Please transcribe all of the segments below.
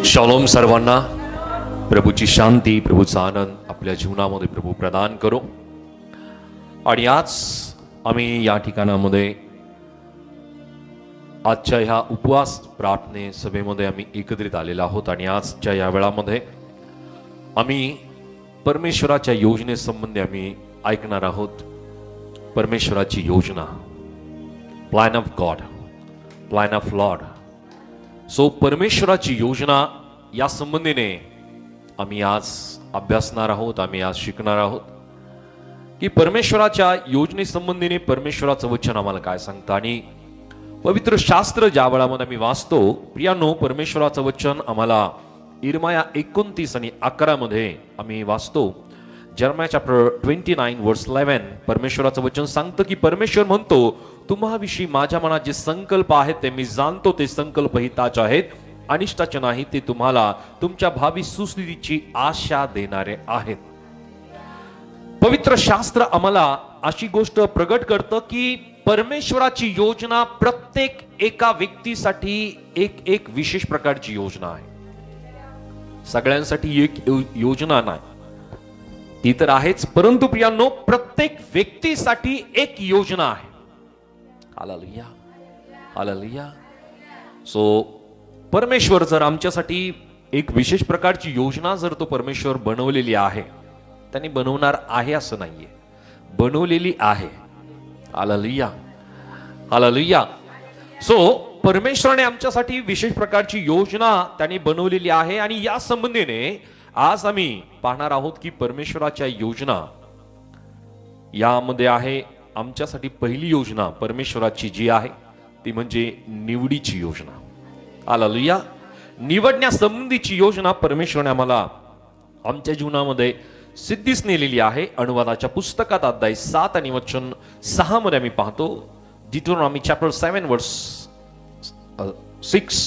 Shalom सर्वांना. प्रभूची शांती, प्रभूचा आनंद आपल्या जीवनामध्ये प्रभू प्रदान करो. आणि आज आम्ही या ठिकाणामध्ये आजच्या ह्या उपवास प्रार्थने सभेमध्ये आम्ही एकत्रित आलेलो आहोत. आणि आजच्या या वेळामध्ये आम्ही परमेश्वराच्या योजनेसंबंधी आम्ही ऐकणार आहोत. परमेश्वराची योजना, plan of God, plan of Lord. So परमेश्वराची योजना या संबंधीने आम्ही आज अभ्यासणार आहोत, आम्ही आज शिकणार आहोत की परमेश्वराच्या योजनेसंबंधीने परमेश्वराचं वचन आम्हाला काय सांगतं. आणि पवित्र शास्त्र ज्या वेळामध्ये आम्ही वाचतो प्रियानो, परमेश्वराचं वचन आम्हाला इर्माया 29 आणि 11 मध्ये आम्ही वाचतो. जर्माया चॅप्टर 29 वर्स 11 परमेश्वराचं वचन सांगतं की परमेश्वर म्हणतो, तुम्हाविषयी माझ्या मनात जे संकल्प आहेत ते मी जाणतो. ते संकल्प हिताचे आहेत, अनिष्टाचे नाही. ते तुम्हाला तुमच्या भावी सुस्थितीची आशा देणारे आहेत. पवित्र शास्त्र आम्हाला अशी गोष्ट प्रगट करतं की परमेश्वराची योजना प्रत्येक एका व्यक्तीसाठी एक विशेष प्रकारची योजना आहे. सगळ्यांसाठी एक योजना नाही, ती तर आहेच, परंतु प्रियांनो प्रत्येक व्यक्तीसाठी एक योजना आहे. Hallelujah, hallelujah. सो परमेश्वर जर आमच्यासाठी एक विशेष प्रकारची योजना जर तो परमेश्वर बनवलेली आहे, त्यांनी बनवणार आहे असं नाहीये, बनवलेली आहे. Hallelujah, hallelujah. सो परमेश्वराने आमच्यासाठी विशेष प्रकारची योजना त्यांनी बनवलेली आहे. आणि या संबंधीने आज आम्ही पाहणार आहोत की परमेश्वराच्या योजना यामध्ये आहे. आमच्यासाठी पहिली योजना परमेश्वराची जी आहे ती म्हणजे निवडीची योजना. हालेलुया. निवडण्यासंबंधीची योजना परमेश्वराने आम्हाला आमच्या जीवनामध्ये सिद्धीस नेलेली आहे. अनुवादाच्या पुस्तकात अध्याय 7 आणि वचन 6 मध्ये आम्ही पाहतो. डिटरोनॉमी चॅप्टर 7 वर्स 6,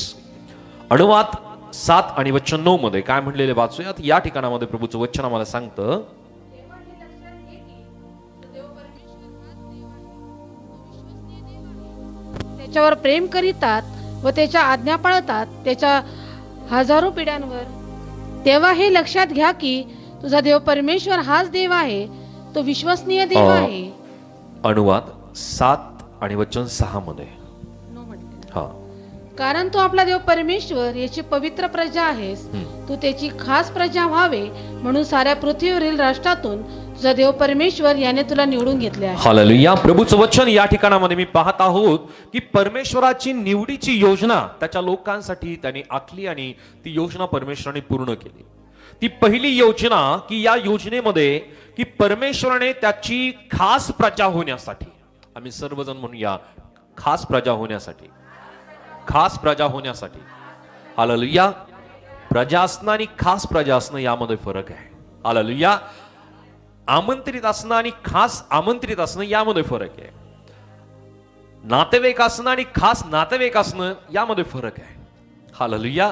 अनुवाद 7 आणि वचन 9 मध्ये काय म्हणलेले वाचूयात. या ठिकाणामध्ये प्रभूचं वचन आम्हाला सांगतं, त्याच्यावर प्रेम करीतात व त्याच्या आज्ञा पाळतात त्याच्या हजारो पिढ्यांवर. तेव्हा हे लक्षात घ्या की तुझा देव परमेश्वर हाच देव आहे, तो विश्वसनीय देव आहे. अनुवाद 7 आणि वचन 6 मध्ये. हा, कारण तू आपला देव परमेश्वर याची पवित्र प्रजा आहेस. तू त्याची खास प्रजा व्हावे म्हणून साऱ्या पृथ्वीवरील राष्ट्रातून तुझा देव परमेश्वर याने तुला निवडून घेतले आहे. हालेलुया. प्रभूचं वचन या ठिकाणामध्ये मी पाहत आहोत की परमेश्वराची निवडीची योजना त्याच्या लोकांसाठी त्यांनी आखली आणि ती योजना परमेश्वराने पूर्ण केली. ती पहिली योजना की या योजनेमध्ये की परमेश्वराने त्याची खास प्रजा होण्यासाठी, आम्ही सर्वजण म्हणूया खास प्रजा होण्यासाठी, खास प्रजा होण्यासाठी. हालेलुया. प्रजा असणं आणि खास प्रजा असणं यामध्ये फरक आहे. हालेलुया. आमंत्रित असणं आणि खास आमंत्रित असणं यामध्ये फरक आहे. नातेवाईक असणं आणि खास नातेवाईक असणं यामध्ये फरक आहे. हालेलुया.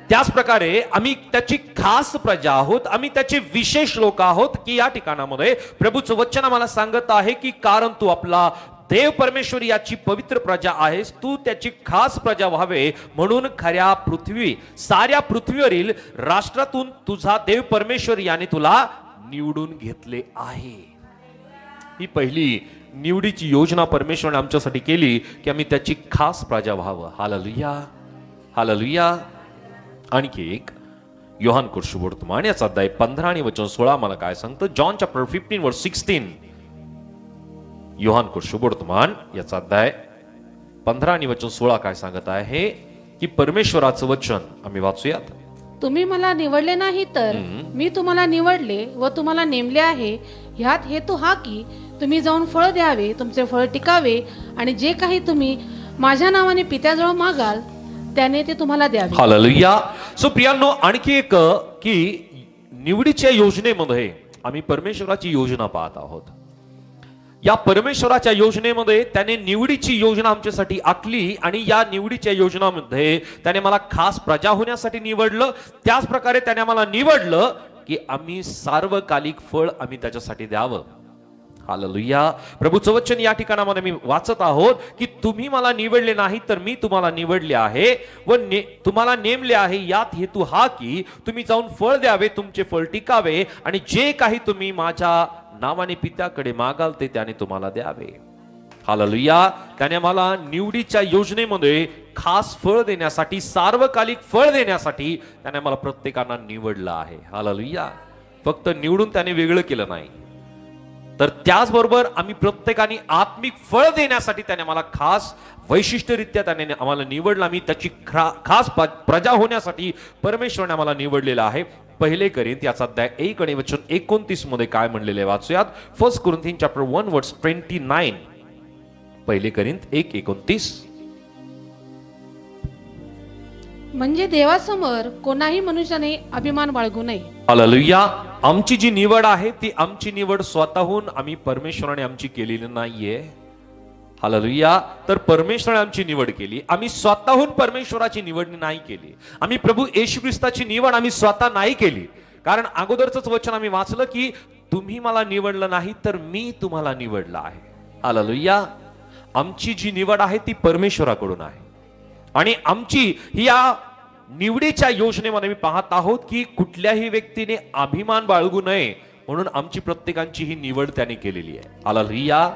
त्याच प्रकारे आम्ही त्याची खास प्रजा आहोत, आम्ही त्याचे विशेष लोक आहोत की या ठिकाणामध्ये प्रभूचं वचन आम्हाला सांगत आहे की कारण तू आपला देव परमेश्वर याची पवित्र प्रजा आहेस, तू त्याची खास प्रजा व्हावे म्हणून खऱ्या पृथ्वी, साऱ्या पृथ्वीवरील राष्ट्रातून तुझा देव परमेश्वर याने तुला निवडून घेतले आहे. ही पहिली निवडीची योजना परमेश्वराने आमच्यासाठी केली की आम्ही त्याची खास प्रजा व्हावं. Hallelujah, hallelujah. आणखी एक योहान सुवर्तमान याचा अध्याय 15 आणि वचन 16 मला काय सांगतं. जॉन चॅप्टर 15 वर्स 16. योहान सुवर्तमान याचा अध्याय 15 आणि वचन 16 काय सांगत आहे की परमेश्वराचं वचन आम्ही वाचूयात. तुम्ही मला निवडले नाही तर मी तुम्हाला निवडले व तुम्हाला नेमले आहे. ह्यात हेतू हा की तुम्ही जाऊन फळ द्यावे, तुमचे फळ टिकावे आणि जे काही तुम्ही माझ्या नावाने पित्याजवळ मागाल त्याने ते तुम्हाला द्यावे. हालेलुया. सो प्रियांनो, आणखी एक की निवडीच्या योजनेमध्ये आम्ही परमेश्वराची योजना पाहत आहोत. या परमेश्वराच्या योजनेमध्ये त्याने निवडीची योजना आमच्यासाठी आखली आणि या निवडीच्या योजनामध्ये त्याने मला खास प्रजा होण्यासाठी निवडलं. त्याच प्रकारे त्याने मला निवडलं की आम्ही सार्वकालिक फळ आम्ही त्याच्यासाठी द्यावं. हालेलुया. प्रभूचं वचन या ठिकाणामध्ये मी वाचत आहोत की तुम्ही मला निवडले नाही तर मी तुम्हाला निवडले आहे व तुम्हाला नेमले आहे. यात हेतू हा की तुम्ही जाऊन फळ द्यावे, तुमचे फळ टिकावे आणि जे काही तुम्ही माझ्या नावाने पित्याकडे मागाल ते त्याने तुम्हाला द्यावे. हालेलुया. त्याने मला निवडीच्या योजनेमध्ये खास फळ देण्यासाठी, सार्वकालिक फळ देण्यासाठी त्याने मला प्रत्येकांना निवडलं आहे. हालेलुया. फक्त निवडून त्याने वेगळं केलं नाही, तर त्याचबरोबर आम्ही प्रत्येकाने आत्मिक फळ देण्यासाठी त्याने मला खास वैशिष्ट्यरित्या त्याने आम्हाला निवडलं. आम्ही त्याची खास प्रजा होण्यासाठी परमेश्वराने आम्हाला निवडलेलं आहे. पहिले करिंथ याचा अध्याय 1 आणि वचन 29 मध्ये काय म्हणलेले वाचूयात. 1 Corinthians chapter 1 verse 29. पहिले करिंथ 1:29. म्हणजे देवासमोर कोणाही मनुष्याने अभिमान बाळगू नये. हालेलुया. आमची जी निवड आहे ती आमची निवड स्वतःहून आम्ही परमेश्वराने आमची केलेली नाहीये. हालेलुया. तर परमेश्वराने आमची निवड केली, आम्ही स्वतःहून परमेश्वराची निवड नाही केली. आम्ही प्रभू येशू ख्रिस्ताची निवड आम्ही स्वतः नाही केली. कारण अगोदरच वचन आम्ही वाचलं की तुम्ही मला निवडलं नाही तर मी तुम्हाला निवडलं आहे. हालेलुया. आमची जी निवड आहे ती परमेश्वराकडून आहे आणि आमची या निवडीच्या योजनेमध्ये मी पाहत आहोत की कुठल्याही व्यक्तीने अभिमान बाळगू नये म्हणून आमची प्रत्येकांची ही निवड त्याने केलेली आहे. हालेलुया.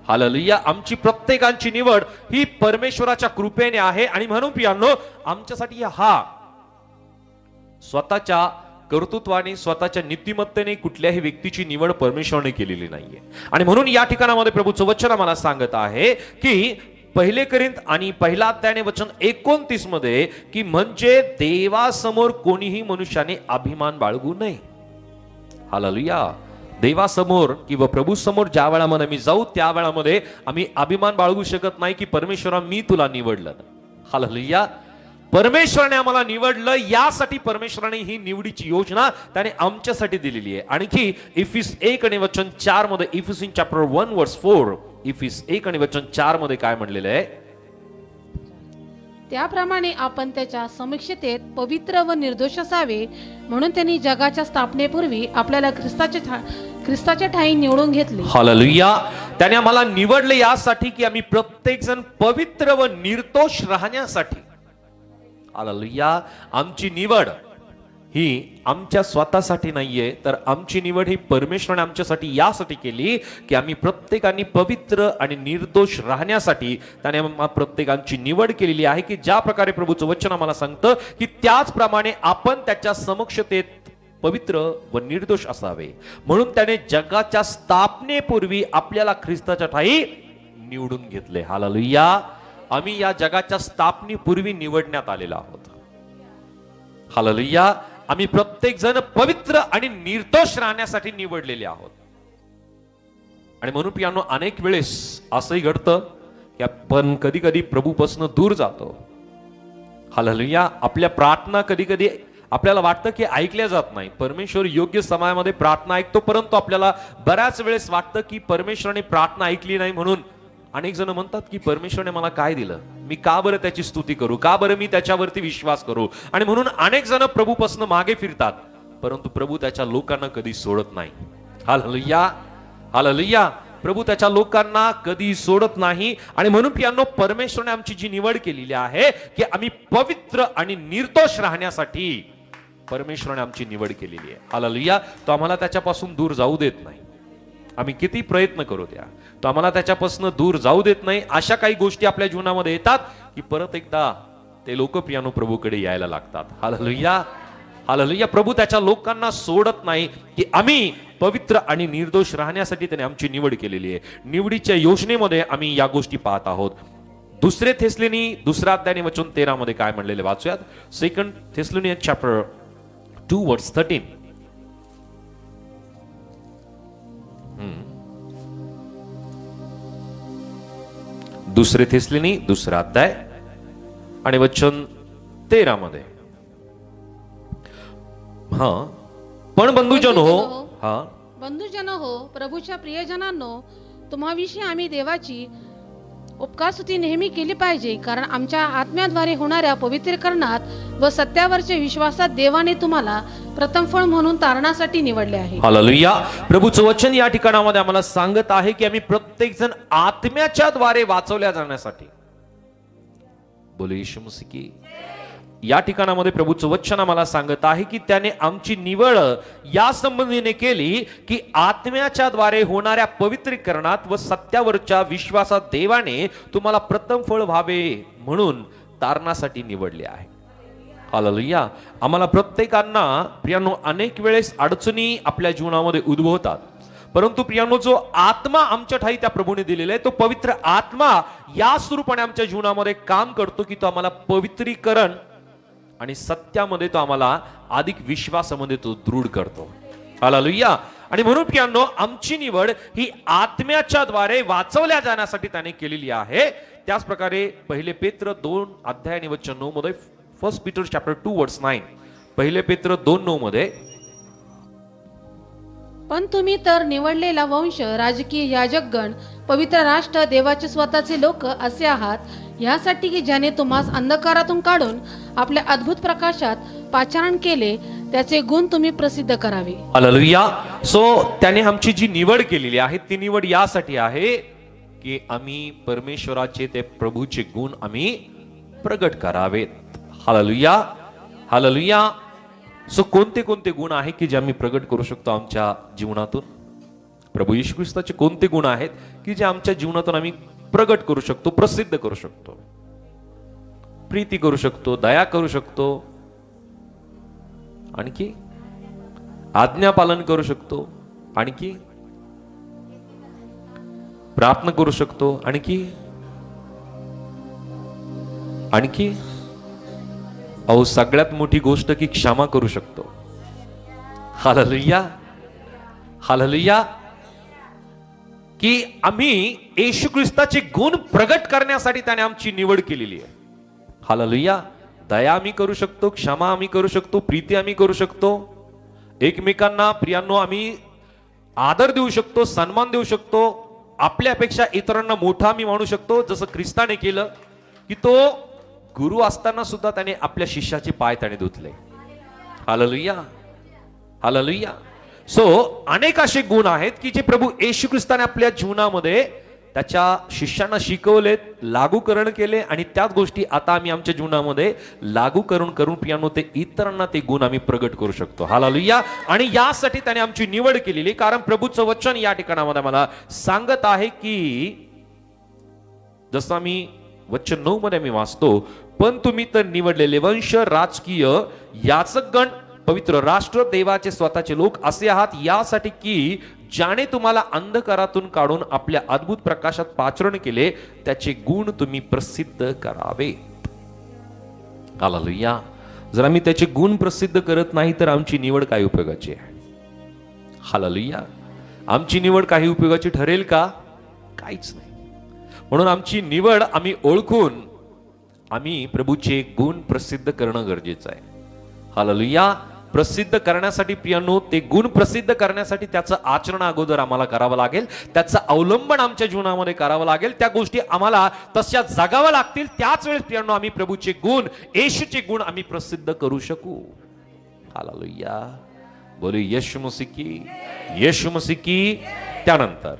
हालेलुया. आमची प्रत्येकांची निवड ही परमेश्वराच्या कृपेने आहे आणि म्हणून प्रियांनो आमच्यासाठी हा स्वतःच्या कर्तृत्वाने, स्वतःच्या नीतिमत्तेने कुठल्याही व्यक्तीची निवड परमेश्वराने केलेली नाहीये. आणि म्हणून या ठिकाणामध्ये प्रभूचं वचन आम्हाला सांगत आहे की पहिले करिंथ आणि पहिला अध्याय वचन 29 मध्ये की म्हणजे देवासमोर कोणीही मनुष्याने अभिमान बाळगू नये. हालेलुया. देवासमोर किंवा प्रभू समोर ज्या वेळामध्ये आम्ही जाऊ त्या वेळामध्ये आम्ही अभिमान बाळगू शकत नाही की परमेश्वरा मी तुला निवडलं. हालेलुया. परमेश्वराने आम्हाला निवडलं, यासाठी परमेश्वराने ही निवडीची योजना त्याने आमच्यासाठी दिलेली आहे. आणखी इफिस 1 आणि वचन 4 मध्ये, इफिसियन चॅप्टर 1 वर्स 4, इफिस 1 आणि वचन 4 मध्ये काय म्हणलेलं आहे. त्याप्रमाणे आपण त्याच्या समीक्षतेत पवित्र व निर्दोष असावे म्हणून त्यांनी जगाच्या स्थापनेपूर्वी आपल्याला ख्रिस्ताच्या ठाई निवडून घेतले. हालेलुया. त्याने आम्हाला निवडले यासाठी की आम्ही प्रत्येक जण पवित्र व निर्दोष राहण्यासाठी. हालेलुया. आमची निवड ही आमच्या स्वतःसाठी नाहीये, तर आमची निवड ही परमेश्वराने आमच्यासाठी यासाठी केली की आम्ही प्रत्येकाने पवित्र आणि निर्दोष राहण्यासाठी त्याने प्रत्येकांची निवड केलेली आहे. की ज्या प्रकारे प्रभूचं वचन आम्हाला सांगतं की त्याचप्रमाणे आपण त्याच्या समक्षतेत पवित्र व निर्दोष असावे म्हणून त्याने जगाच्या स्थापनेपूर्वी आपल्याला ख्रिस्ताच्या ठाई निवडून घेतले. हालेलुया. आम्ही या जगाच्या स्थापनेपूर्वी निवडण्यात आलेलो आहोत. हालेलुया. आम्ही प्रत्येक जण पवित्र आणि निर्दोष राहण्यासाठी निवडलेले आहोत. आणि म्हणून प्रियांनो अनेक वेळेस असंही घडतं की आपण कधी कधी प्रभूपासून दूर जातो. हालेलुया. आपल्या प्रार्थना कधी कधी आपल्याला वाटतं की ऐकल्या जात नाही. परमेश्वर योग्य समयामध्ये प्रार्थना ऐकतो, परंतु आपल्याला बऱ्याच वेळेस वाटतं की परमेश्वराने प्रार्थना ऐकली नाही म्हणून अनेक जण म्हणतात की परमेश्वराने मला काय दिलं, मी का बरं त्याची स्तुती करू, का बरं मी त्याच्यावरती विश्वास करू. आणि म्हणून अनेक जण प्रभूपासून मागे फिरतात, परंतु प्रभू त्याच्या लोकांना कधी सोडत नाही. हालेलुया. हालेलुया. प्रभू त्याच्या लोकांना कधी सोडत नाही. आणि म्हणून प्रियांनो परमेश्वराने आमची जी निवड केलेली आहे की आम्ही पवित्र आणि निर्दोष राहण्यासाठी परमेश्वराने आमची निवड केलेली आहे. हालेलुया. तो आम्हाला त्याच्यापासून दूर जाऊ देत नाही. आम्ही किती प्रयत्न करू द्या, तो आम्हाला त्याच्यापासून दूर जाऊ देत नाही. अशा काही गोष्टी आपल्या जीवनामध्ये येतात की परत एकदा ते लोक प्रियांनो प्रभूकडे यायला लागतात. हालेलुया. हालेलुया. प्रभू त्याच्या लोकांना सोडत नाही की आम्ही पवित्र आणि निर्दोष राहण्यासाठी त्याने आमची निवड केलेली आहे. निवडीच्या योजनेमध्ये आम्ही या गोष्टी पाहत आहोत. दुसरे थेसलोनी 2 अध्याय वचन 13 मध्ये काय म्हणलेले वाचूयात. 2 Thessalonians chapter 2 verse 13. दुसरे थेसलोनी 2 अध्याय आणि वचन 13 मध्ये. हा. पण बंधुजन हो. हा. बंधुजन हो, प्रभूच्या प्रियजनांनो, तुम्हाविषयी आम्ही देवाची उपकारस्तुती नेहमी केली पाहिजे, कारण आमच्या आत्म्याद्वारे होणाऱ्या पवित्रीकरणात व सत्यावरच्या विश्वासात देवाने तुम्हाला प्रथम फळ म्हणून तारणासाठी निवडले आहे. हालेलुया. प्रभूचं वचन या ठिकाणामध्ये आम्हाला सांगत आहे की आम्ही प्रत्येक जण आत्म्याच्या द्वारे वाचवल्या जाण्यासाठी. बोलो येशू मसीह की. या ठिकाणामध्ये प्रभूचं वचन आम्हाला सांगत आहे की त्याने आमची निवड या संबंधीने केली की आत्म्याच्या द्वारे होणाऱ्या पवित्रीकरणात व सत्यावरच्या विश्वासात देवाने तुम्हाला प्रथम फळ व्हावे म्हणून तारणासाठी निवडले आहे. हालेलुया. आम्हाला प्रत्येकांना प्रियानो अनेक वेळेस अडचणी आपल्या जीवनामध्ये उद्भवतात, परंतु प्रियानो जो आत्मा आमच्या ठाई त्या प्रभूने दिलेला आहे, तो पवित्र आत्मा या स्वरूपाने आमच्या जीवनामध्ये काम करतो की तो आम्हाला पवित्रीकरण आणि सत्यामध्ये तो आम्हाला अधिक विश्वासामध्ये तो दृढ करतो. हालेलुया. आणि म्हणून प्रियानो आमची निवड ही आत्म्याच्या द्वारे वाचवल्या जाण्यासाठी त्याने केलेली आहे. त्याच प्रकारे पहिले पेत्र 2 अध्याय आणि वचन 9 मध्ये, 1 Peter chapter 2 verse 9, पहिले पेत्र 2:9 मध्ये, पण तुम्ही तर निवडलेला वंश, राजकीय याजकगण, पवित्र राष्ट्र, देवाचे स्वतःचे लोक असे आहात, यासाठी की ज्याने तुम्हास अंधकारातून काढून आपल्या अद्भुत प्रकाशात पाचारण केले, त्याचे गुण तुम्ही प्रसिद्ध करावे. हालेलुया. सो त्याने आमची जी निवड केलेली आहे ती निवड यासाठी आहे की आम्ही परमेश्वराचे ते प्रभूचे गुण आम्ही प्रगट करावेत. हालेलुया. हालेलुया. सो कोणते कोणते गुण आहे की जे आम्ही प्रगट करू शकतो आमच्या जीवनातून? प्रभू येशू ख्रिस्ताचे कोणते गुण आहेत की जे आमच्या जीवनातून आम्ही प्रगट करू शकतो, प्रसिद्ध करू शकतो? प्रीती करू शकतो, दया करू शकतो, आणखी आज्ञा पालन करू शकतो, आणखी प्रार्थना करू शकतो, आणखी आणखी अहो सगळ्यात मोठी गोष्ट की क्षमा करू शकतो. हालेलुया. हालेलुया. की आम्ही येशू ख्रिस्ताचे गुण प्रगट करण्यासाठी त्याने आमची निवड केलेली आहे. हालेलुया. दया आम्ही करू शकतो, क्षमा आम्ही करू शकतो, प्रीती आम्ही करू शकतो, एकमेकांना प्रियांनो आम्ही आदर देऊ शकतो, सन्मान देऊ शकतो, आपल्यापेक्षा इतरांना मोठा आम्ही मानू शकतो, जसं ख्रिस्ताने केलं की तो गुरु असताना सुद्धा त्याने आपल्या शिष्याचे पाय त्याने धुतले. हालेलुया. हालेलुया. सो अनेक असे गुण आहेत की जे प्रभू येशू ख्रिस्ताने आपल्या जीवनामध्ये त्याच्या शिष्यांना शिकवलेत, लागूकरण केले, आणि त्याच गोष्टी आता आम्ही आमच्या जीवनामध्ये लागू करून प्रियानो ते इतरांना ते गुण आम्ही प्रगट करू शकतो. हालेलुया. आणि यासाठी त्याने आमची निवड केलेली, कारण प्रभूचं वचन या ठिकाणामध्ये मला सांगत आहे की जसं आम्ही वचन 9 मध्ये मी वाचतो, पण तुम्ही तर निवडलेले वंश, राजकीय याजकगण, पवित्र राष्ट्र, देवाचे स्वतःचे लोक असे आहात, यासाठी की ज्याने तुम्हाला अंधकारातून काढून आपल्या अद्भुत प्रकाशात पाचरण केले, त्याचे गुण तुम्ही प्रसिद्ध करावे. हालेलुया. जर आम्ही त्याचे गुण प्रसिद्ध करत नाही तर आमची निवड काय उपयोगाची आहे? हालेलुया. आमची निवड काही उपयोगाची ठरेल का? काहीच नाही. म्हणून आमची निवड आम्ही ओळखून आम्ही प्रभूचे गुण प्रसिद्ध करणं गरजेचं आहे. हालेलुया. प्रसिद्ध करण्यासाठी प्रियांनो, ते गुण प्रसिद्ध करण्यासाठी त्याचं आचरण अगोदर आम्हाला करावं लागेल, त्याचं अवलंबन आमच्या जीवनामध्ये करावं लागेल, त्या गोष्टी आम्हाला तशा जगाव्या लागतील. त्याच वेळेस प्रियांनो आम्ही प्रभूचे गुण, येशूचे गुण आम्ही प्रसिद्ध करू शकू. हालेलुया. बोले येशू मसीह की. येशू मसीह की. त्यानंतर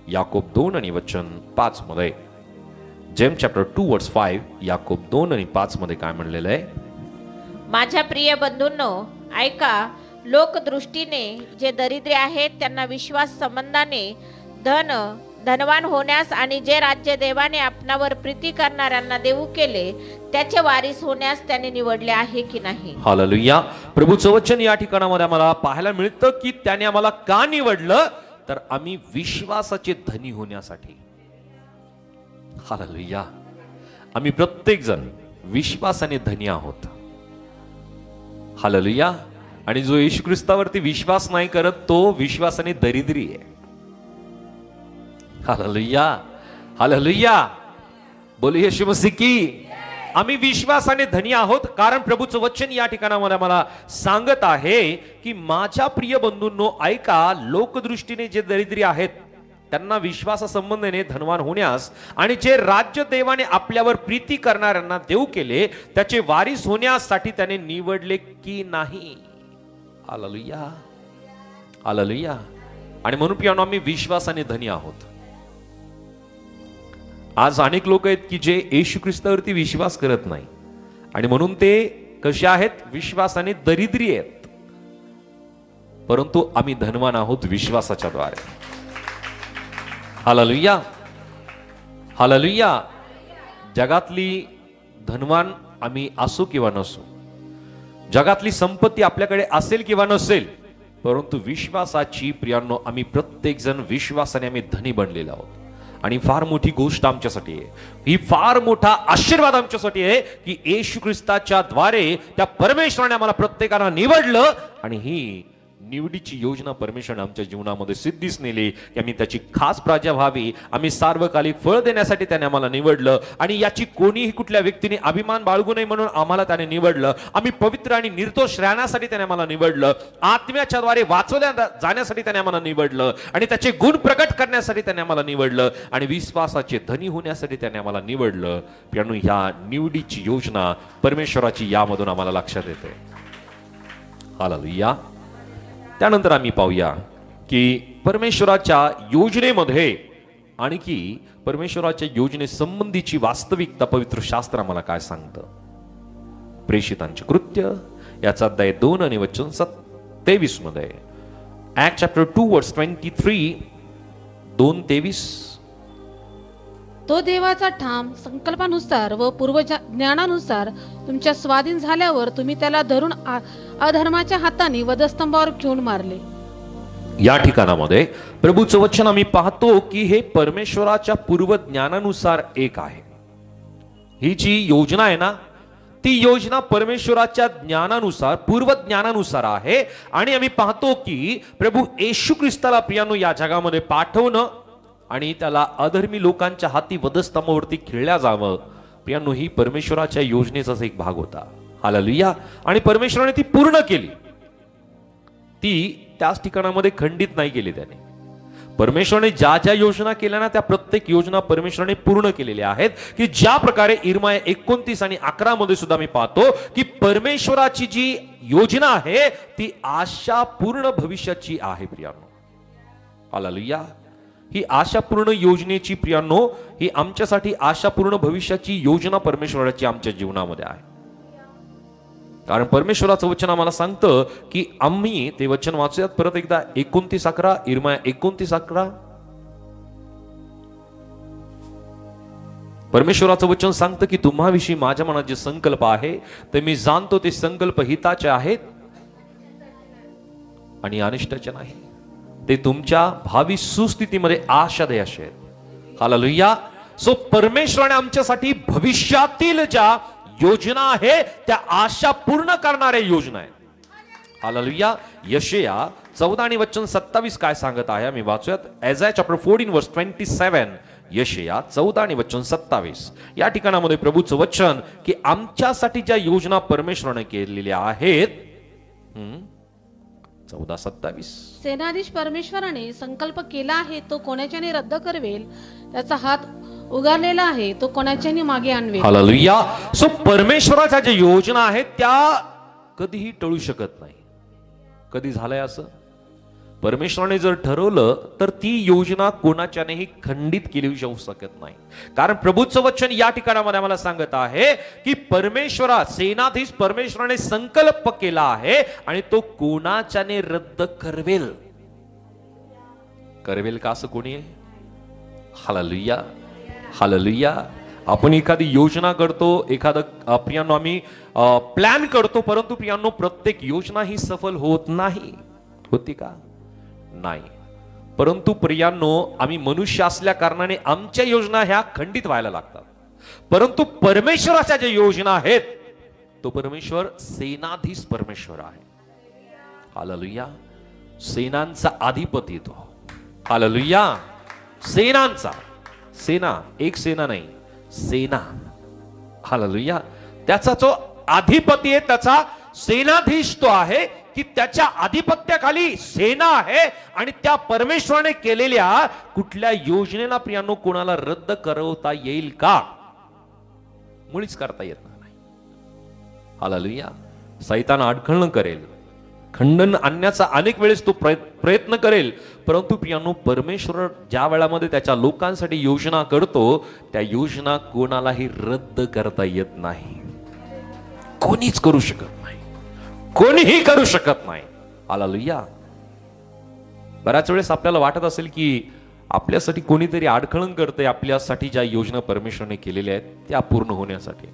याकोब 2 आणि वचन 5 मध्ये, जेम्स चॅप्टर 2 वर्स 5, याकोब 2 आणि 5 मध्ये काय म्हणलेलं आहे? माझ्या प्रिय बंधूंनो, ऐका. लोकदृष्टीने जे दरिद्री आहेत त्यांना विश्वास संबंधाने धनवान होण्यास आणि जे राज्य देवाने आपणावर प्रीती करणाऱ्यांना देऊ केले त्याचे वारिस होण्यास त्याने निवडले आहे की नाही? हालेलुया. प्रभूचं वचन या ठिकाणामध्ये आम्हाला पाहायला मिळतं की त्याने आम्हाला का निवडलं, तर आम्ही विश्वासाचे धनी होण्यासाठी. हालेलुया. आम्ही प्रत्येक जण विश्वासाने धनी आहोत. हालेलुया. आणि जो येशू ख्रिस्तावरती विश्वास नाही करत तो विश्वासाने दरिद्री आहे. हालेलुया. हालेलुया. बोले येशू मसीह की. आम्ही विश्वासाने धनी आहोत, कारण प्रभूचं वचन या ठिकाणामध्ये मला सांगत आहे की माझ्या प्रिय बंधूंनो, ऐका. लोकदृष्टीने जे दरिद्री आहेत त्यांना विश्वासासंबंधाने धनवान होण्यास आणि जे राज्य देवाने आपल्यावर प्रीती करणाऱ्यांना देऊ केले त्याचे वारीस होण्यासाठी त्याने निवडले की नाही. Hallelujah, hallelujah. आणि म्हणून प्रियानो, आम्ही विश्वासाने धनी आहोत. आज अनेक लोक आहेत की जे येशू ख्रिस्तावरती विश्वास करत नाही आणि म्हणून ते कसे आहेत? विश्वासाने दरिद्री आहेत. परंतु आम्ही धनवान आहोत विश्वासाच्या द्वारे. Hallelujah, hallelujah. जगातली धनवान आम्ही असू किंवा नसू, जगातली संपत्ती आपल्याकडे असेल किंवा नसेल, परंतु विश्वासाची प्रियांनो आम्ही प्रत्येक जण विश्वासाने आम्ही धनी बनलेलो आहोत. आणि फार मोठी गोष्ट आमच्यासाठी आहे, ही फार मोठा आशीर्वाद आमच्यासाठी आहे की येशू ख्रिस्ताच्या द्वारे त्या परमेश्वराने आम्हाला प्रत्येकाला निवडलं आणि ही निवडीची योजना परमेश्वराने आमच्या जीवनामध्ये सिद्धीस नेली की आम्ही त्याची खास प्रजा व्हावी. आम्ही सार्वकालिक फळ देण्यासाठी त्याने आम्हाला निवडलं आणि याची कोणीही कुठल्या व्यक्तीने अभिमान बाळगू नये म्हणून आम्हाला त्याने निवडलं. आम्ही पवित्र आणि निर्दोष राहण्यासाठी त्याने आम्हाला निवडलं. आत्म्याच्या द्वारे वाचवल्या जाण्यासाठी त्याने आम्हाला निवडलं आणि त्याचे गुण प्रकट करण्यासाठी त्याने आम्हाला निवडलं आणि विश्वासाचे धनी होण्यासाठी त्याने आम्हाला निवडलं. प्रियांनो, ह्या निवडीची योजना परमेश्वराची यामधून आम्हाला लक्षात येते. हालेलुया. त्यानंतर आम्ही पाहूया की परमेश्वराच्या योजनेमध्ये आणखी परमेश्वराच्या योजनेसंबंधीची वास्तविकता पवित्र शास्त्र आम्हाला काय सांगतं. प्रेषितांचे कृत्य याचा अध्याय 2 आणि वचन 23 मध्ये, ऍक्ट चॅप्टर 2 वर्स 23, 2:23. तो देवाचा ठाम संकल्पानुसार व पूर्व ज्ञानानुसार तुमच्या स्वाधीन झाल्यावर तुम्ही त्याला धरून अधर्माच्या हाताने वधस्तंभावर घेऊन मारले. या ठिकाणामध्ये प्रभूचं वचन आम्ही पाहतो की हे परमेश्वराच्या पूर्व ज्ञानानुसार एक आहे. ही जी योजना आहे ना, ती योजना परमेश्वराच्या ज्ञानानुसार पूर्व ज्ञानानुसार आहे. आणि आम्ही पाहतो की प्रभू येशू ख्रिस्ताला प्रियांनो या जगामध्ये पाठवणं आणि त्याला अधर्मी लोकांच्या हाती वधस्तंभावरती खिळल्या जावं, प्रियांनो ही परमेश्वराच्या योजनेचाच एक भाग होता. हालेलुया. आणि परमेश्वराने ती पूर्ण केली. ती त्याच ठिकाणामध्ये खंडित नाही केली त्याने. परमेश्वराने ज्या ज्या योजना केल्या ना, त्या प्रत्येक योजना परमेश्वराने पूर्ण केलेल्या आहेत. की ज्या प्रकारे इर्माया 29 आणि 11 मध्ये सुद्धा मी पाहतो की परमेश्वराची जी योजना आहे ती आशापूर्ण भविष्याची आहे. प्रियांनो, हालेलुया. ही आशापूर्ण योजनेची प्रियांनो, ही आमच्यासाठी आशापूर्ण भविष्याची योजना परमेश्वराची आमच्या जीवनामध्ये आहे. कारण परमेश्वराचं वचन आम्हाला सांगतं की आम्ही ते वचन वाचूयात परत एकदा. 29:11, इर्माया 29:11. परमेश्वराचं वचन सांगतं की तुम्हाविषयी माझ्या मनात जे संकल्प आहे ते मी जाणतो, ते संकल्प हिताचे आहेत आणि अनिष्टाचे नाही, ते तुमच्या भावी सुस्थितीमध्ये आशा द्यायचे आहेत. हालेलुया. सो परमेश्वराने आमच्यासाठी भविष्यातील ज्या योजना आहे त्या आशा पूर्ण करणाऱ्या योजना आहेत. हालेलुया. यशाया 14 आणि वचन 27 काय सांगत आहे आम्ही वाचूयात. आयझाया चॅप्टर 14 वर्स 27. यशाया 14 आणि वचन 27 या ठिकाणामध्ये प्रभूचं वचन की आमच्यासाठी ज्या योजना परमेश्वराने केलेल्या आहेत. 14:27. सेनाधीश परमेश्वराने संकल्प केला आहे तो कोणाच्याने रद्द करवेल, त्याचा हात उगारलेला आहे तो कोणाच्याने मागे आणवेल. हालेलुया. सो परमेश्वराच्या ज्या योजना आहेत त्या कधीही टळू शकत नाही. कधी झालंय असं? परमेश्वराने जर ठरवलं तर ती योजना कोणाच्यानेही खंडित केली जाऊ शकत नाही. कारण प्रभूचं वचन या ठिकाणामध्ये आम्हाला सांगत आहे की सेनाधीश परमेश्वराने संकल्प केला आहे आणि तो कोणाच्याने रद्द करवेल. करवेल का असं कोणी आहे? Hallelujah, hallelujah. आपण एखादी योजना करतो, एखादं प्रियांनो आम्ही प्लॅन करतो, परंतु प्रियांनो प्रत्येक योजना ही सफल होत नाही. होती का? नाही. परंतु प्रियांनो आम्ही मनुष्य असल्या कारणाने आमच्या योजना ह्या खंडित व्हायला लागतात. परंतु परमेश्वराच्या ज्या योजना आहेत तो परमेश्वर सेनाधीश परमेश्वर आहे. हालेलुया. सेनांचा अधिपती तो. हालेलुया. सेनांचा, सेना एक सेना नाही, सेना. हालेलुया. त्याचा जो अधिपती आहे, त्याचा सेनाधीश तो आहे की त्याच्या आधिपत्याखाली सेना आहे आणि त्या परमेश्वराने केलेल्या कुठल्या योजनेला प्रियांनो कोणाला रद्द करवता येईल का? मुळीच करता येत नाही. हालेलुया. सैतान अडखळण करेल, खंडन आणण्याचा अनेक वेळेस तो प्रयत्न करेल, परंतु प्रियांनो परमेश्वर ज्या वेळामध्ये त्याच्या लोकांसाठी योजना करतो त्या योजना कोणालाही रद्द करता येत नाही. कोणीच करू शकत नाही, कोणीही करू शकत नाही. हालेलुया. बऱ्याच वेळेस आपल्याला वाटत असेल की आपल्यासाठी कोणीतरी अडखळण करते आपल्यासाठी ज्या योजना परमेश्वराने केलेल्या आहेत त्या पूर्ण होण्यासाठी.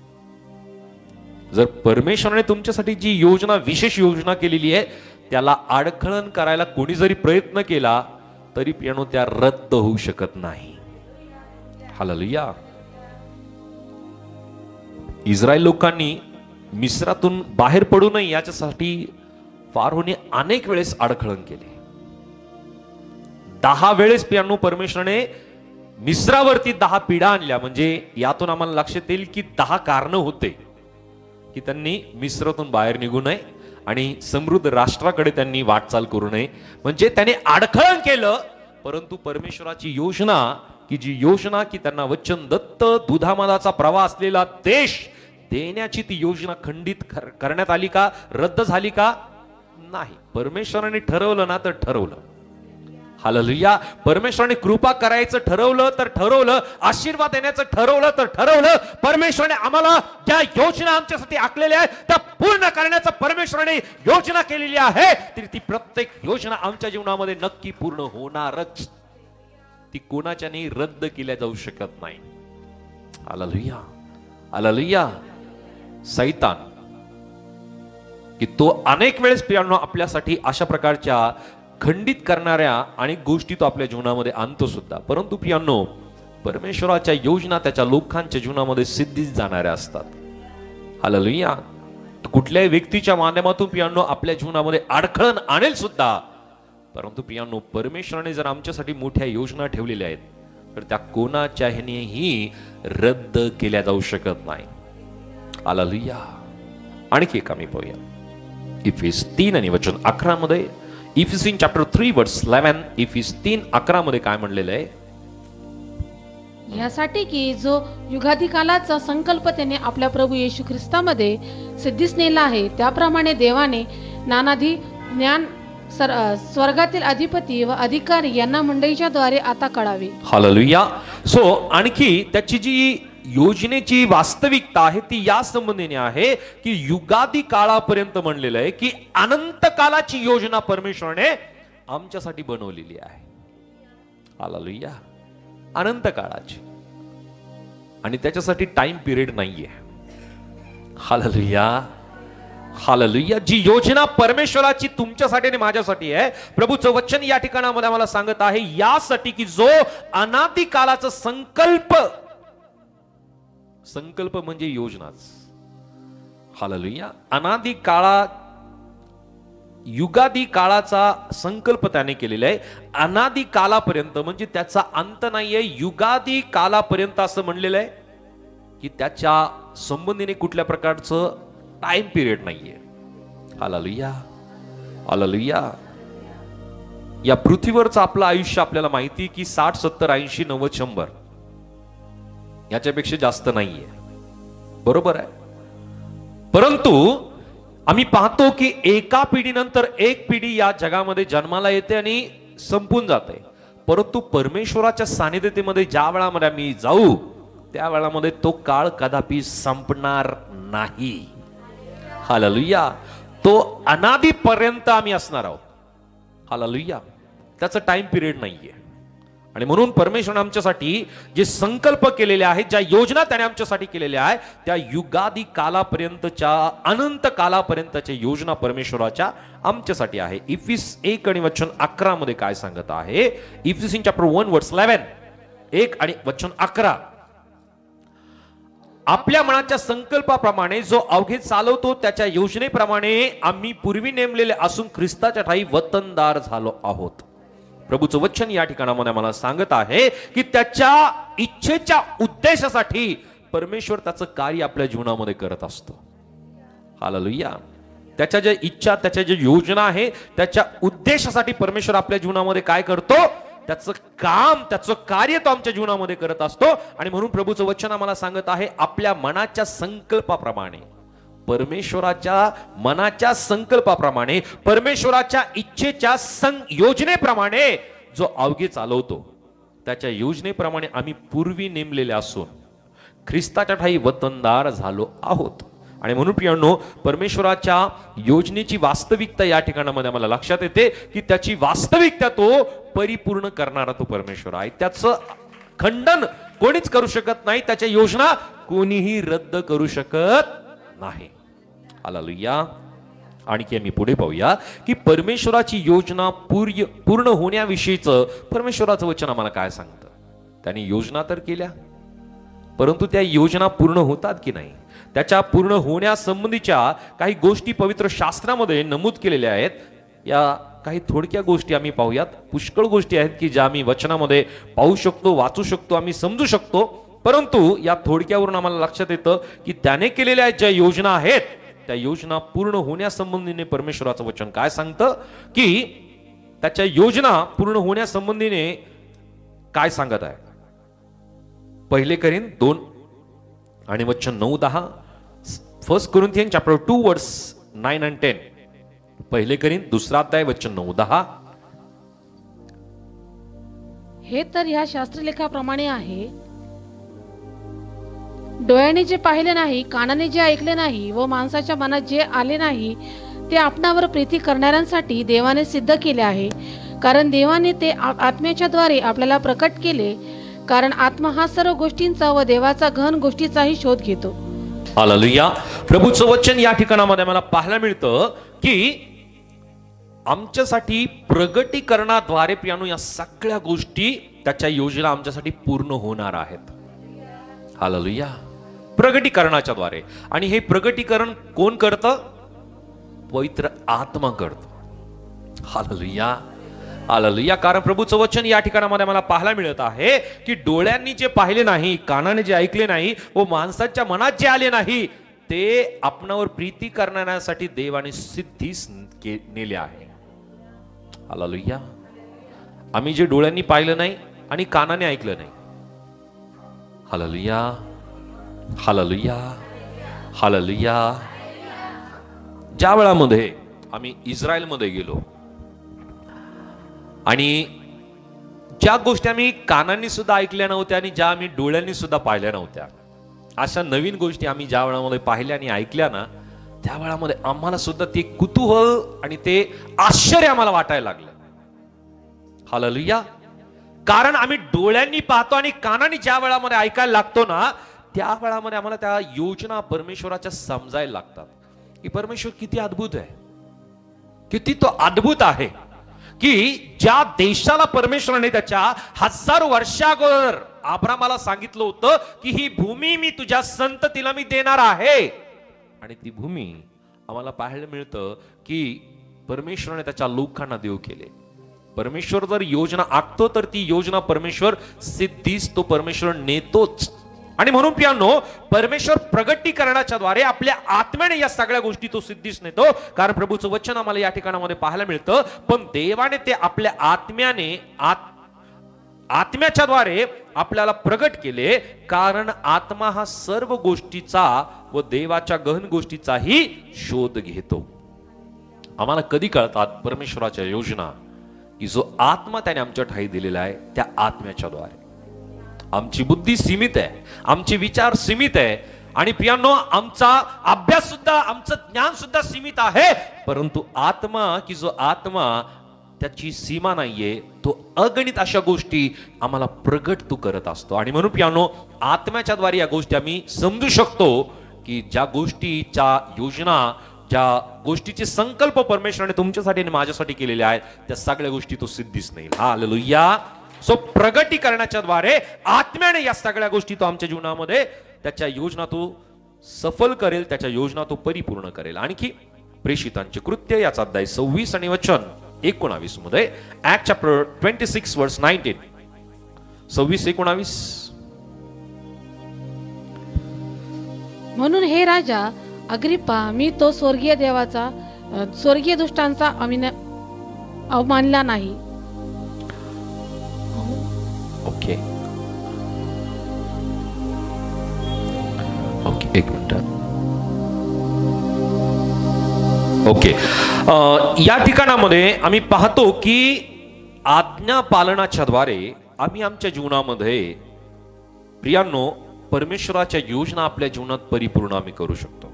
जर परमेश्वराने तुमच्यासाठी जी योजना, विशेष योजना केलेली आहे, त्याला अडखळण करायला कोणी जरी प्रयत्न केला तरी प्रियांनो त्या रद्द होऊ शकत नाही. हालेलुया. इस्रायल लोकांनी मिस्रातून बाहेर पडू नये याच्यासाठी फारोने अनेक वेळेस अडखळण केले. 10 वेळेस प्रियांनो परमेश्वराने मिस्रावरती 10 पिढा आणल्या. म्हणजे यातून आम्हाला लक्षात येईल की 10 कारण होते की त्यांनी मिस्रातून बाहेर निघू नये आणि समृद्ध राष्ट्राकडे त्यांनी वाटचाल करू नये. म्हणजे त्याने अडखळण केलं, परंतु परमेश्वराची योजना की जी योजना की त्यांना वचन दत्त दुधामधाचा प्रवाह असलेला देश देण्याची ती योजना खंडित करण्यात आली का? रद्द झाली का? नाही. परमेश्वराने ठरवलं ना तर ठरवलं. हालेलुया. परमेश्वराने कृपा करायचं ठरवलं तर ठरवलं, आशीर्वाद देण्याचं ठरवलं तर ठरवलं. परमेश्वराने आम्हाला ज्या योजना आमच्यासाठी आखलेल्या आहेत त्या पूर्ण करण्याचं परमेश्वराने योजना केलेली आहे, तरी ती प्रत्येक योजना आमच्या जीवनामध्ये नक्की पूर्ण होणारच. ती कोणाच्याने रद्द केल्या जाऊ शकत नाही. हालेलुया. हालेलुया. सैतान की तो अनेक वेळेस प्रियांनो आपल्यासाठी अशा प्रकारच्या खंडित करणाऱ्या अनेक गोष्टी तो आपल्या जीवनामध्ये आणतो सुद्धा, परंतु प्रियांनो परमेश्वराच्या योजना त्याच्या लोकांच्या जीवनामध्ये सिद्धीच जाणाऱ्या असतात. हालेलुया. कुठल्याही व्यक्तीच्या माध्यमातून प्रियांनो आपल्या जीवनामध्ये अडखळण आणेल सुद्धा, परंतु प्रियांनो परमेश्वराने जर आमच्यासाठी मोठ्या योजना ठेवलेल्या आहेत तर त्या कोणाच्याही रद्द केल्या जाऊ शकत नाही. हालेलुया. आणखी एक आम्ही पाहूया इफिस 3 आणि वचन 11 मध्ये. इफिसियन चॅप्टर 3 वर्स 11. इफिस 3:11 मध्ये काय म्हणलेलं आहे? यासाठी की जो युगादी कालाचा संकल्प त्याने आपल्या प्रभू येशू ख्रिस्तामध्ये सिद्धीस नेला आहे, त्याप्रमाणे देवाने नानादी ज्ञान स्वर्गातील अधिपती व अधिकारी यांना मंडळीच्या द्वारे आता कळावे. हालेलुया. सो आणखी त्याची जी योजनेची वास्तविकता आहे ती या संबंधीने आहे की युगादी काळापर्यंत म्हणलेलं आहे की अनंत कालाची योजना परमेश्वराने आमच्यासाठी बनवलेली आहे. हालेलुया. अनंत काळाची, आणि त्याच्यासाठी टाइम पिरियड नाहीये. हालेलुया. हालेलुया. जी योजना परमेश्वराची तुमच्यासाठी आणि माझ्यासाठी आहे, प्रभूचं वचन या ठिकाणामध्ये आम्हाला सांगत आहे यासाठी की जो अनादी कालाचा संकल्प म्हणजे योजनाच. हालेलुया. अनादी काळा युगादी काळाचा संकल्प त्याने केलेला आहे. अनादी कालापर्यंत म्हणजे त्याचा अंत नाहीये. युगादी कालापर्यंत असं म्हणलेलं आहे की त्याच्या संबंधीने कुठल्या प्रकारचं टाइम पिरियड नाहीये. हालेलुया. हालेलुया. या पृथ्वीवरचं आपलं आयुष्य आपल्याला माहिती की 60, 70, 80, 90, 100 याच्यापेक्षा जास्त नाहीये. बरोबर आहे. परंतु आम्ही पाहतो की एका पिढीनंतर एक पिढी या जगामध्ये जन्माला येते आणि संपून जाते, परंतु परमेश्वराच्या सानिध्यतेमध्ये ज्या वेळामध्ये आम्ही जाऊ त्या वेळामध्ये तो काळ कदापि संपणार नाही. हालेलुया. तो अनादीपर्यंत आम्ही असणार आहोत. हालेलुया. त्याचं टाइम पिरियड नाहीये. आणि म्हणून परमेश्वराने आमच्यासाठी जे संकल्प केलेले आहेत, ज्या योजना त्याने आमच्यासाठी केलेल्या आहेत, त्या युगादी कालापर्यंतच्या अनंत कालापर्यंतच्या योजना परमेश्वराच्या आमच्यासाठी आहे. इफिस 1 आणि वचन 11 मध्ये काय सांगत आहे? इफिसियन चॅप्टर 1 वर्स 11. 1 आणि वचन 11. आपल्या मनाच्या संकल्पाप्रमाणे जो अवघे चालवतो त्याच्या योजनेप्रमाणे आम्ही पूर्वी नेमलेले असून ख्रिस्ताच्या ठाई वतनदार झालो आहोत. प्रभूचं वचन या ठिकाणामध्ये मला सांगत आहे की त्याच्या इच्छेच्या उद्देशासाठी परमेश्वर त्याचं कार्य आपल्या जीवनामध्ये करत असतो. हालेलुया. त्याच्या ज्या इच्छा, त्याच्या ज्या योजना आहे, त्याच्या उद्देशासाठी परमेश्वर आपल्या जीवनामध्ये काय करतो, त्याचं काम, त्याचं कार्य तो आमच्या जीवनामध्ये करत असतो. आणि म्हणून प्रभूचं वचन आम्हाला सांगत आहे, आपल्या मनाच्या संकल्पाप्रमाणे, परमेश्वराच्या मनाच्या संकल्पाप्रमाणे, परमेश्वराच्या इच्छेच्या योजनेप्रमाणे जो अवघे चालवतो, त्याच्या योजनेप्रमाणे आम्ही पूर्वी नेमलेले असून ख्रिस्ताच्या ठाई वतनदार झालो आहोत. आणि म्हणून प्रियांनो, परमेश्वराच्या योजनेची वास्तविकता या ठिकाणामध्ये आम्हाला लक्षात येते की त्याची वास्तविकता तो परिपूर्ण करणारा तो परमेश्वर आहे. त्याचं खंडन कोणीच करू शकत नाही, त्याच्या योजना कोणीही रद्द करू शकत नाही. हालेलुया. आणखी आम्ही पुढे पाहूया की परमेश्वराची योजना पूर्ण होण्याविषयीचं परमेश्वराचं वचन आम्हाला काय सांगतं. त्यांनी योजना तर केल्या, परंतु त्या योजना पूर्ण होतात की नाही, त्याच्या पूर्ण होण्यासंबंधीच्या काही गोष्टी पवित्र शास्त्रामध्ये नमूद केलेल्या आहेत. या काही थोडक्या गोष्टी आम्ही पाहूयात. पुष्कळ गोष्टी आहेत की ज्या आम्ही वचनामध्ये पाहू शकतो, वाचू शकतो, आम्ही समजू शकतो. परंतु या थोडक्यावरून आम्हाला लक्षात येतं की त्याने केलेल्या ज्या योजना आहेत, त्या योजना पूर्ण होण्यासंबंधीने परमेश्वराचं वचन काय सांगतं की त्याच्या योजना पूर्ण होण्यासंबंधीने काय सांगत आहे. पहिले करीन 2 आणि वचन 9-10. फर्स्ट कोरिंथियन चॅप्टर 2 वर्स 9 and 10. पहिले करीन 2 अध्याय वचन 9-10. हे तर ह्या शास्त्रलेखाप्रमाणे आहे, डोळ्याने जे पाहिले नाही, कानाने जे ऐकले नाही व माणसाच्या मनात जे आले नाही, ते आपणावर प्रीती करणाऱ्यांसाठी देवाने सिद्ध केले आहे. कारण देवाने ते आत्म्याच्या द्वारे आपल्याला प्रकट केले. कारण आत्मा हा सर्व गोष्टींचा व देवाचा गहन गोष्टीचाही शोध घेतो. हालेलुया. प्रभूचं वचन या ठिकाणामध्ये मला पाहायला मिळतं की आमच्यासाठी प्रगटीकरणाद्वारे प्रियानो या सगळ्या गोष्टी, त्याच्या योजना आमच्यासाठी पूर्ण होणार आहेत. हालेलुया. प्रगटीकरणाच्या द्वारे. आणि हे प्रगटीकरण कोण करतं? पवित्र आत्मा करतो. हालेलुया. हालेलुया. कारण प्रभूचं वचन या ठिकाणामध्ये मला पाहायला मिळत आहे की डोळ्यांनी जे पाहिले नाही, कानाने जे ऐकले नाही व माणसाच्या मनात जे आले नाही, ते आपणावर प्रीती करण्यासाठी देवाने सिद्धीस नेले आहे. हालेलुया. आम्ही जे डोळ्यांनी पाहिलं नाही आणि कानाने ऐकलं नाही. हालेलुया. हालेलुया. हालेलुया. ज्या वेळामध्ये आम्ही इस्रायलमध्ये गेलो आणि ज्या गोष्टी आम्ही कानांनी सुद्धा ऐकल्या नव्हत्या आणि ज्या आम्ही डोळ्यांनी सुद्धा पाहिल्या नव्हत्या, अशा नवीन गोष्टी आम्ही ज्या वेळामध्ये पाहिल्या आणि ऐकल्या ना, त्या वेळामध्ये आम्हाला सुद्धा ते कुतूहल आणि ते आश्चर्य आम्हाला वाटायला लागलं. हालेलुया. कारण आम्ही डोळ्यांनी पाहतो आणि कानांनी ज्या वेळामध्ये ऐकायला लागतो ना, त्या वेळामध्ये आम्हाला त्या योजना परमेश्वराच्या समजायला लागतात की परमेश्वर किती अद्भुत आहे, किती तो अद्भुत आहे की ज्या देशाला परमेश्वराने त्याच्या 1000 वर्षाअगोदर अब्रामाला सांगितलं होतं की ही भूमी मी तुझ्या संततीला मी देणार आहे, आणि ती भूमी आम्हाला पाहायला मिळतं की परमेश्वराने त्याच्या लोकांना देव केले. परमेश्वर जर योजना आखतो तर ती योजना परमेश्वर सिद्धीस तो परमेश्वर नेतोच. आणि म्हणून प्रियांनो, परमेश्वर प्रगटीकरणाच्या द्वारे आपल्या आत्म्याने या सगळ्या गोष्टी तो सिद्धीस नेतो. कारण प्रभूचं वचन आम्हाला या ठिकाणामध्ये पाहायला मिळतं, पण देवाने ते आपल्या आत्म्याच्या द्वारे आपल्याला प्रगट केले. कारण आत्मा हा सर्व गोष्टीचा व देवाच्या गहन गोष्टीचाही शोध घेतो. आम्हाला कधी कळतात परमेश्वराच्या योजना की जो आत्मा त्याने आमच्या ठाई दिलेला आहे, त्या आत्म्याच्या द्वारे. आमची बुद्धी सीमित आहे, आमचे विचार सीमित आहे, आणि प्रियांनो आमचा अभ्यास सुद्धा, आमचं ज्ञान सुद्धा सीमित आहे. परंतु आत्मा की जो आत्मा, त्याची सीमा नाहीये, तो अगणित अशा गोष्टी आम्हाला प्रगट तो करत असतो. आणि म्हणून प्रियांनो, आत्म्याच्या द्वारे या गोष्टी आम्ही समजू शकतो की ज्या गोष्टीच्या योजना, ज्या गोष्टीचे संकल्प परमेश्वराने तुमच्यासाठी आणि माझ्यासाठी केलेले आहेत, त्या सगळ्या गोष्टी तो सिद्धीस नेईल. हालेलुया. सो प्रगटीकरणाच्या द्वारे आत्म्याने या सगळ्या गोष्टी तो आमच्या जीवनामध्ये त्याच्या योजना तो सफल करेल, त्याच्या योजना तो परिपूर्ण करेल. आणखी प्रेषितांचे कृत्य याचा अध्याय 26 आणि वचन 19 मध्ये, ऍक्ट चॅप्टर 26 वर्स 19, 26-19. म्हणून हे राजा अग्रिप्पा, मी तो स्वर्गीय देवाचा स्वर्गीय दुष्टांचा अवमानला नाही. ओके ओके, एक मिनिट. ओके, या ठिकाणामध्ये आम्ही पाहतो की आज्ञा पालनाच्या द्वारे आम्ही आमच्या जीवनामध्ये प्रियांनो परमेश्वराच्या योजना आपल्या जीवनात परिपूर्ण आम्ही करू शकतो.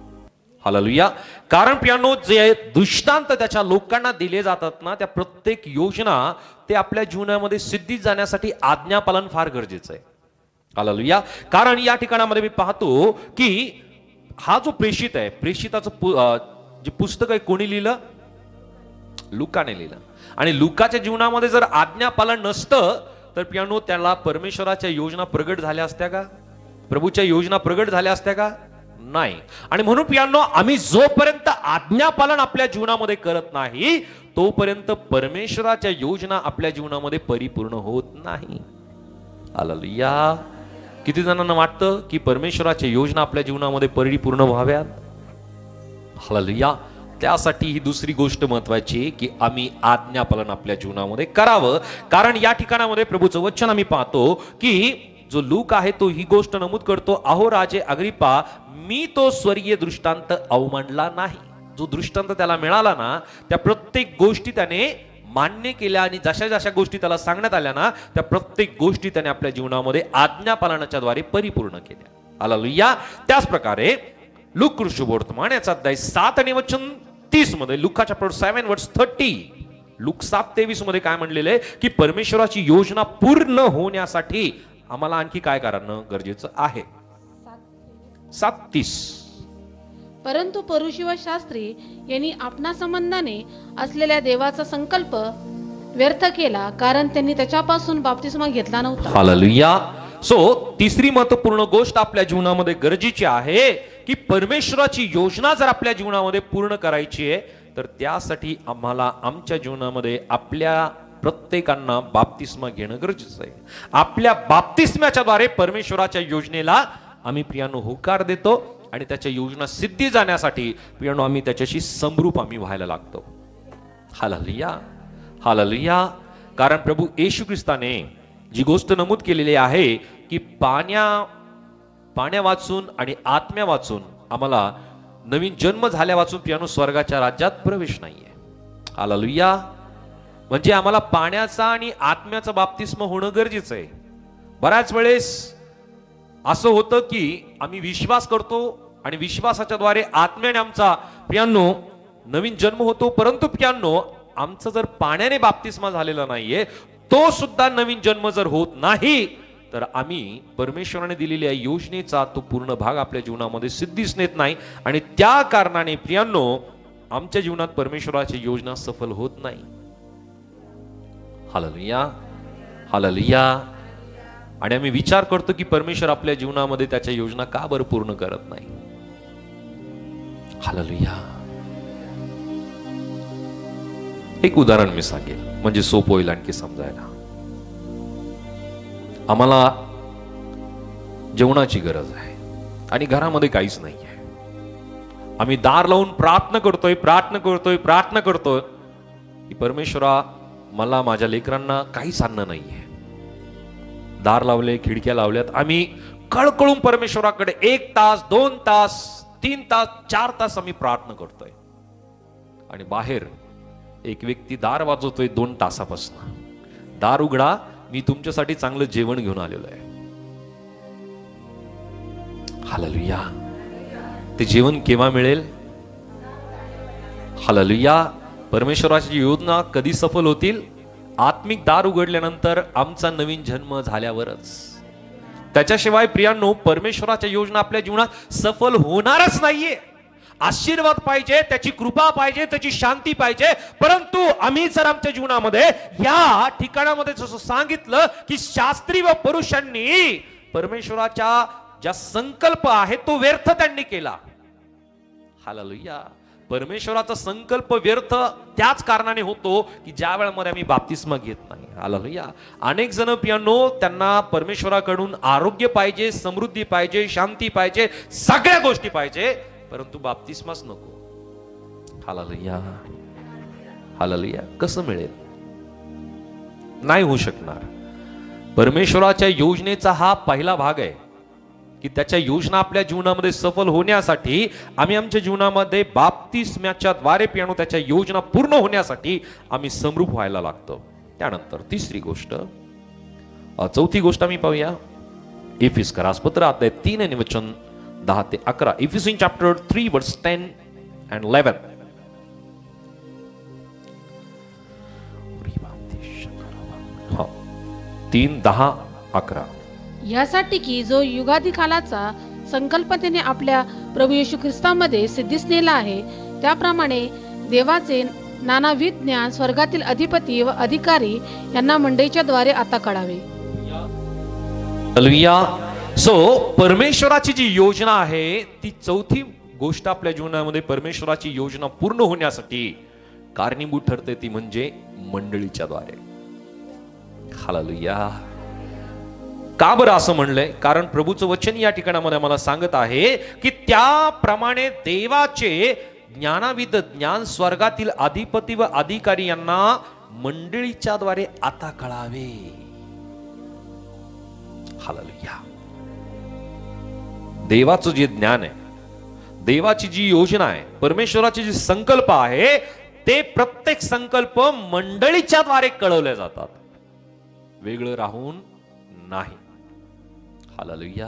हालेलुया. कारण प्रियांनो जे दृष्टांत त्याच्या लोकांना दिले जातात ना, त्या प्रत्येक योजना ते आपल्या जीवनामध्ये सिद्धीत जाण्यासाठी आज्ञापालन फार गरजेचं आहे. हालेलुया. कारण या ठिकाणामध्ये मी पाहतो की हा जो प्रेषित आहे, प्रेषिताचं जे पुस्तक आहे कोणी लिहिलं? लुकाने लिहिलं. आणि लुकाच्या जीवनामध्ये जर आज्ञापालन नसतं तर प्रियांनो त्याला परमेश्वराच्या योजना प्रगट झाल्या असत्या का? प्रभूच्या योजना प्रगट झाल्या असत्या का? नाही. आणि म्हणून प्रियांनो आम्ही जोपर्यंत आज्ञापालन आपल्या जीवनामध्ये करत नाही तोपर्यंत परमेश्वराच्या योजना आपल्या जीवनामध्ये परिपूर्ण होत नाही. हालेलुया. किती जणांना वाटतं की परमेश्वराच्या योजना आपल्या जीवनामध्ये परिपूर्ण व्हाव्यात? हालेलुया. त्यासाठी ही दुसरी गोष्ट महत्वाची आहे की आम्ही आज्ञापालन आपल्या जीवनामध्ये करावं. कारण या ठिकाणामध्ये प्रभूचं वचन आम्ही पाहतो की जो लूक आहे तो ही गोष्ट नमूद करतो, अहो राजे अग्रिप्पा, मी तो स्वर्गीय दृष्टांत अवमानला नाही. जो दृष्टांत त्याला मिळाला ना त्या प्रत्येक गोष्टी त्याने मान्य केल्या आणि जशा जशा गोष्टी त्याला सांगण्यात आल्या ना त्या प्रत्येक गोष्टी त्याने आपल्या जीवनामध्ये आज्ञापालनाच्या द्वारे परिपूर्ण केल्या. हालेलुया. त्याच प्रकारे लूक शुभवर्तमान याचा अध्याय 7 आणि वचन 30 मध्ये, लुका चॅप्टर 7 वर्स 30, लूक 7:23 मध्ये काय म्हणलेलं आहे की परमेश्वराची योजना पूर्ण होण्यासाठी आम्हाला आणखी काय करणं गरजेचं आहे. 7:30. परंतु परुषी व शास्त्री यांनी आपणा संबंधाने असलेल्या देवाचा संकल्प व्यर्थ केला, कारण त्यांनी त्याच्यापासून बाप्तिस्मा घेतला नव्हता. हालेलुया. सो तिसरी महत्वपूर्ण गोष्ट आपल्या जीवनामध्ये गरजेची आहे की परमेश्वराची योजना जर आपल्या जीवनामध्ये पूर्ण करायची आहे तर त्यासाठी आम्हाला आमच्या जीवनामध्ये आपल्या प्रत्येकांना बाप्तिस्मा घेणं गरजेचं आहे. आपल्या बाप्तिस्म्याच्या द्वारे परमेश्वराच्या योजनेला आम्ही प्रियांनो होकार देतो आणि त्याच्या योजना सिद्धी जाण्यासाठी प्रियांनो आम्ही त्याच्याशी समरूप आम्ही व्हायला लागतो. हालेलुया. हालेलुया. कारण प्रभू येशू ख्रिस्ताने जी गोष्ट नमूद केलेली आहे की पाण्या वाचून आणि आत्म्या वाचून आम्हाला नवीन जन्म झाल्या वाचून प्रियांनो स्वर्गाच्या राज्यात प्रवेश नाहीये. हालेलुया. म्हणजे आम्हाला पाण्याचा आणि आत्म्याचा बाप्तिस्मा होणं गरजेचं आहे. बऱ्याच वेळेस असं होतं की आम्ही विश्वास करतो आणि विश्वासाच्या द्वारे आत्म्याने आमचा प्रियांनो नवीन जन्म होतो, परंतु प्रियांनो आमचा जर पाण्याने बाप्तिस्मा झालेला नाहीये, तो सुद्धा नवीन जन्म जर होत नाही तर आम्ही परमेश्वराने दिलेल्या योजनेचा तो पूर्ण भाग आपल्या जीवनामध्ये सिद्धीस नेत नाही आणि त्या कारणाने प्रियांनो आमच्या जीवनात परमेश्वराची योजना सफल होत नाही. हालेलुया. हालेलुया. आणि आम्ही विचार करतो की परमेश्वर आपल्या जीवनामध्ये त्याच्या योजना का बरं पूर्ण करत नाही. हालेलुया. एक उदाहरण मी सांगेल म्हणजे सोपं होईल आणखी समजायला. आम्हाला जेवणाची गरज आहे आणि घरामध्ये काहीच नाही आहे. आम्ही दार लावून प्रार्थना करतोय की परमेश्वरा मला माझ्या लेकरांना काहीच अन्न नाहीये. दार लावले, खिडक्या लावल्यात, आम्ही कळकळून परमेश्वराकडे 1 तास 2 तास 3 तास 4 तास आम्ही प्रार्थना करतोय आणि बाहेर एक व्यक्ती दार वाजवतोय 2 तासापासून, दार उघडा, मी तुमच्यासाठी चांगलं जेवण घेऊन आलेलो आहे. हालेलुया. ते जेवण केव्हा मिळेल? हालेलुया. परमेश्वराची योजना कधी सफल होतील? आत्मिक दार उघडल्यानंतर, आमचा नवीन जन्म झाल्यावरच. त्याच्याशिवाय प्रियांनो परमेश्वराच्या योजना आपल्या जीवनात सफल होणारच नाहीये. आशीर्वाद पाहिजे, त्याची कृपा पाहिजे, त्याची शांती पाहिजे, परंतु आम्ही जर आमच्या जीवनामध्ये या ठिकाणामध्ये जसं सांगितलं की शास्त्री व पुरुषांनी परमेश्वराच्या ज्या संकल्प आहे तो व्यर्थ त्यांनी केला. हालेलुया. परमेश्वराचा संकल्प व्यर्थ त्याच कारणाने होतो की ज्या वेळेमध्ये आम्ही बाप्तिस्मा घेत नाही. हालेलुया. अनेक जण प्रियांनो त्यांना परमेश्वराकडून आरोग्य पाहिजे, समृद्धी पाहिजे, शांती पाहिजे, सगळ्या गोष्टी पाहिजे, परंतु बाप्तिस्माच नको. Hallelujah, hallelujah. कसं मिळेल? नाही होऊ शकणार. परमेश्वराच्या योजनेचा हा पहिला भाग आहे की त्याच्या योजना आपल्या जीवनामध्ये सफल होण्यासाठी आम्ही आमच्या जीवनामध्ये बाप्तिस्म्याच्या द्वारे पियानो त्याच्या योजना पूर्ण होण्यासाठी आम्ही समरूप व्हायला लागतो. त्यानंतर तिसरी गोष्ट, चौथी गोष्ट आम्ही पाहूया. इफिसकरास पत्र अध्याय 3 आणि वचन 10 ते 11. इफिसियन चॅप्टर 3 वर्स 10 and 11. 3, 10, 11. यासाठी की जो युगादी कालाचा संकल्पनेने आपल्या प्रभू येशू ख्रिस्तामध्ये सिद्धीस नेला आहे, त्याप्रमाणे देवाचे नानाविध ज्ञान स्वर्गातील अधिपती व अधिकारी यांना मंडळीच्या द्वारे आता कळावे. हालेलुया. सो परमेश्वराची जी योजना आहे ती चौथी गोष्ट आपल्या जीवनामध्ये परमेश्वराची योजना पूर्ण होण्यासाठी कारणीभूत ठरते, ती म्हणजे मंडळीच्या द्वारे. हालेलुया. का बरं असं म्हणलंय? कारण प्रभूचं वचन या ठिकाणामध्ये मला सांगत आहे की त्याप्रमाणे देवाचे ज्ञानाविद ज्ञान स्वर्गातील अधिपती व अधिकारी यांना मंडळीच्या द्वारे आता कळावे. हालेलुया. देवाचं जे ज्ञान आहे, देवाची जी योजना आहे, परमेश्वराची जी संकल्प आहे, ते प्रत्येक संकल्प मंडळीच्या द्वारे कळवले जातात, वेगळं राहून नाही. हालेलुया.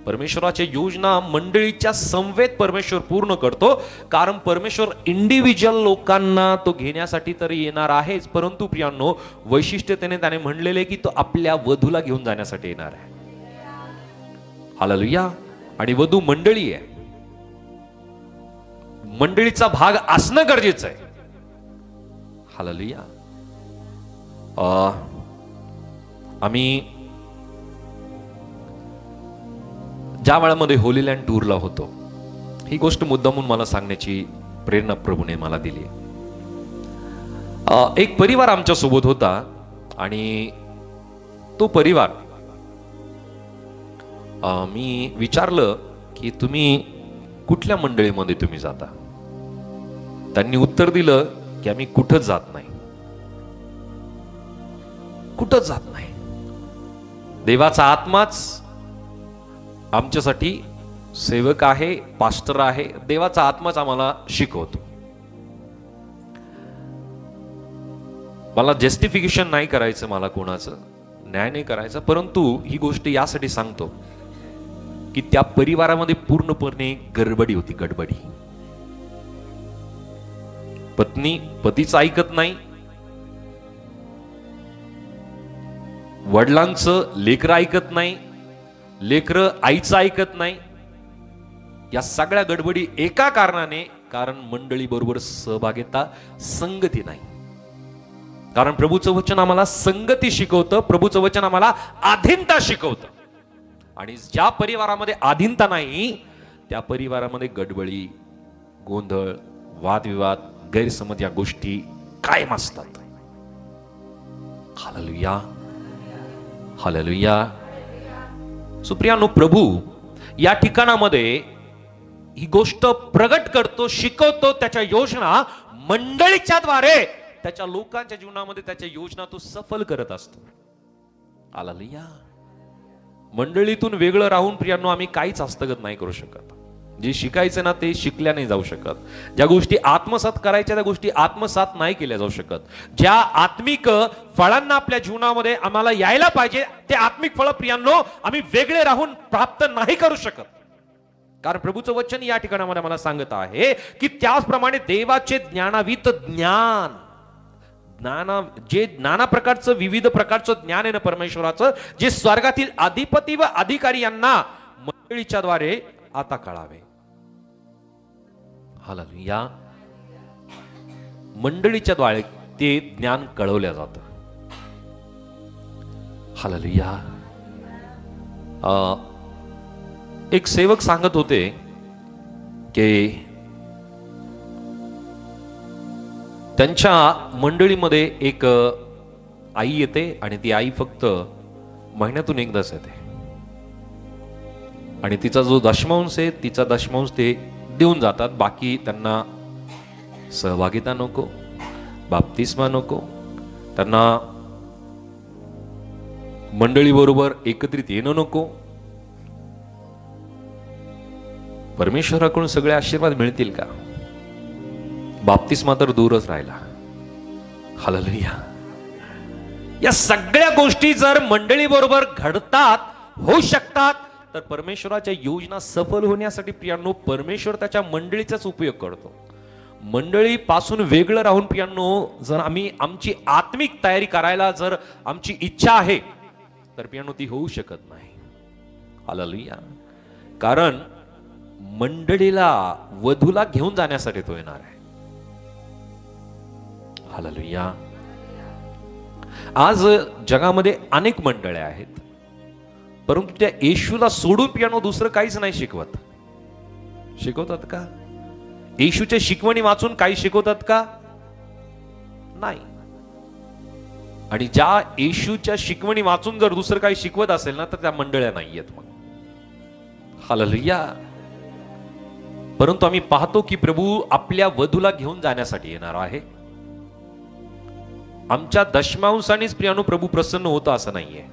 परमेश्वराच्या योजना मंडळीच्या समवेत परमेश्वर पूर्ण करतो, कारण परमेश्वर इंडिव्हिज्युअल लोकांना तो घेण्यासाठी तर येणार आहेच, परंतु प्रियांनो वैशिष्ट्यतेने त्याने म्हणलेले की तो आपल्या वधूला घेऊन जाण्यासाठी येणार आहे. हालेलुया. आणि वधू मंडळी आहे, मंडळीचा भाग असणं गरजेचं आहे. हालेलुया. आम्ही ज्या वेळामध्ये होली लँड टूरला होतो, ही गोष्ट मुद्दामून मला सांगण्याची प्रेरणा प्रभूने मला दिली. एक परिवार आमच्या सोबत होता आणि तो परिवार, मी विचारलं की तुम्ही कुठल्या मंडळीमध्ये तुम्ही जाता? त्यांनी उत्तर दिलं की आम्ही कुठंच जात नाही, कुठंच जात नाही. देवाचा आत्माच आमच्यासाठी सेवक आहे, पास्टर आहे. देवाचा आत्माच आम्हाला शिकवतो. मला जस्टिफिकेशन नाही करायचं, मला कोणाचं न्याय नाही करायचं, परंतु ही गोष्ट यासाठी सांगतो की त्या परिवारामध्ये पूर्णपणे गडबडी होती, गडबडी. पत्नी पतीचं ऐकत नाही, वडिलांचं लेकरं ऐकत नाही, लेकरं आईचं ऐकत नाही. या सगळ्या गडबडी एका कारणाने, कारण मंडळी बरोबर सहभागिता, संगती नाही. कारण प्रभूचं वचन आम्हाला संगती शिकवतं, प्रभूचं वचन आम्हाला अधीनता शिकवतं. आणि ज्या परिवारामध्ये अधीनता नाही त्या परिवारामध्ये गडबडी, गोंधळ, वादविवाद, गैरसमज या गोष्टी कायम असतात. Hallelujah, hallelujah. सुप्रियानो, प्रभू या ठिकाणामध्ये ही गोष्ट प्रगट करतो, शिकवतो. त्याच्या योजना मंडळीच्या द्वारे त्याच्या लोकांच्या जीवनामध्ये त्याच्या योजना तो सफल करत असतो. हालेलुया. मंडळीतून वेगळं राहून प्रियांनो आम्ही काहीच हस्तगत नाही करू शकत. जे शिकायचं ना ते शिकल्या नाही जाऊ शकत. ज्या गोष्टी आत्मसात करायच्या त्या गोष्टी आत्मसात नाही केल्या जाऊ शकत. ज्या आत्मिक फळांना आपल्या जीवनामध्ये आम्हाला यायला पाहिजे ते आत्मिक फळ प्रियांनो आम्ही वेगळे राहून प्राप्त नाही करू शकत. कारण प्रभूचं वचन या ठिकाणामध्ये मला सांगत आहे की त्याचप्रमाणे देवाचे ज्ञानावित ज्ञान, जे नाना प्रकारचं विविध प्रकारचं ज्ञान आहे ना परमेश्वराचं, जे स्वर्गातील अधिपती व अधिकारी यांना मंडळीच्या द्वारे आता कळावे. हालेलुया. मंडळीच्या द्वारे ते ज्ञान कळवल्या जातं. हालेलुया. एक सेवक सांगत होते की त्यांच्या मंडळीमध्ये एक आई येते आणि ती आई फक्त महिन्यातून एकदाच येते आणि तिचा जो दशमांश आहे तिचा दशमांश ते देऊन जातात, बाकी त्यांना सहभागिता नको, बाप्तिस्मा नको, त्यांना मंडळी बरोबर एकत्रित येणं नको. परमेश्वराकडून सगळे आशीर्वाद मिळतील का? बाप्तिस्मा तर दूरच राहिला. हालेलुया. या सगळ्या गोष्टी जर मंडळी बरोबर घडतात, होऊ शकतात, तर परमेश्वराच्या योजना सफल होण्यासाठी प्रियांनो परमेश्वर त्याच्या मंडळीचाच उपयोग करतो. मंडळी पासून वेगळं राहून प्रियांनो जर आम्ही आमची आत्मिक तयारी करायला जर आमची इच्छा आहे तर प्रियांनो ती होऊ शकत नाही. हालेलुया. कारण मंडळीला वधूला घेऊन जाण्यासाठी तो येणार आहे. हालेलुया. आज जगामध्ये अनेक मंडळे आहेत, परंतु त्या येशूला सोडून पियानो दुसरं काहीच नाही शिकवत. शिकवतात का? येशूच्या शिकवणी वाचून काही शिकवतात का? नाही. आणि ज्या येशूच्या शिकवणी वाचून जर दुसरं काही शिकवत असेल ना तर त्या मंडळ्या नाहीयेत मग. हालेलुया. परंतु आम्ही पाहतो की प्रभू आपल्या वधूला घेऊन जाण्यासाठी येणार आहे. आमच्या दशमांशानेच प्रियानो प्रभू प्रसन्न होता असं नाहीये.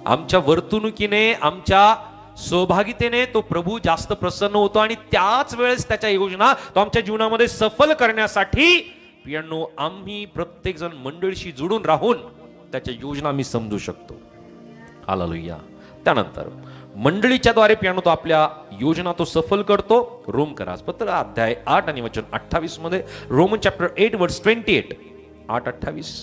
आमच्या वर्तणुकीने, आमच्या सहभागितेने तो प्रभू जास्त प्रसन्न होतो आणि त्याच वेळेस त्याच्या योजना तो आमच्या जीवनामध्ये सफल करण्यासाठी प्रियानो आम्ही प्रत्येक जण मंडळीशी जुडून राहून त्याच्या योजना आम्ही समजू शकतो. हालेलुया. त्यानंतर मंडळीच्या द्वारे प्रियानो तो आपल्या योजना तो सफल करतो. रोमकरास पत्र अध्याय 8 आणि वचन 28 मध्ये, रोमन चॅप्टर 8 वर्स 28, 8:28.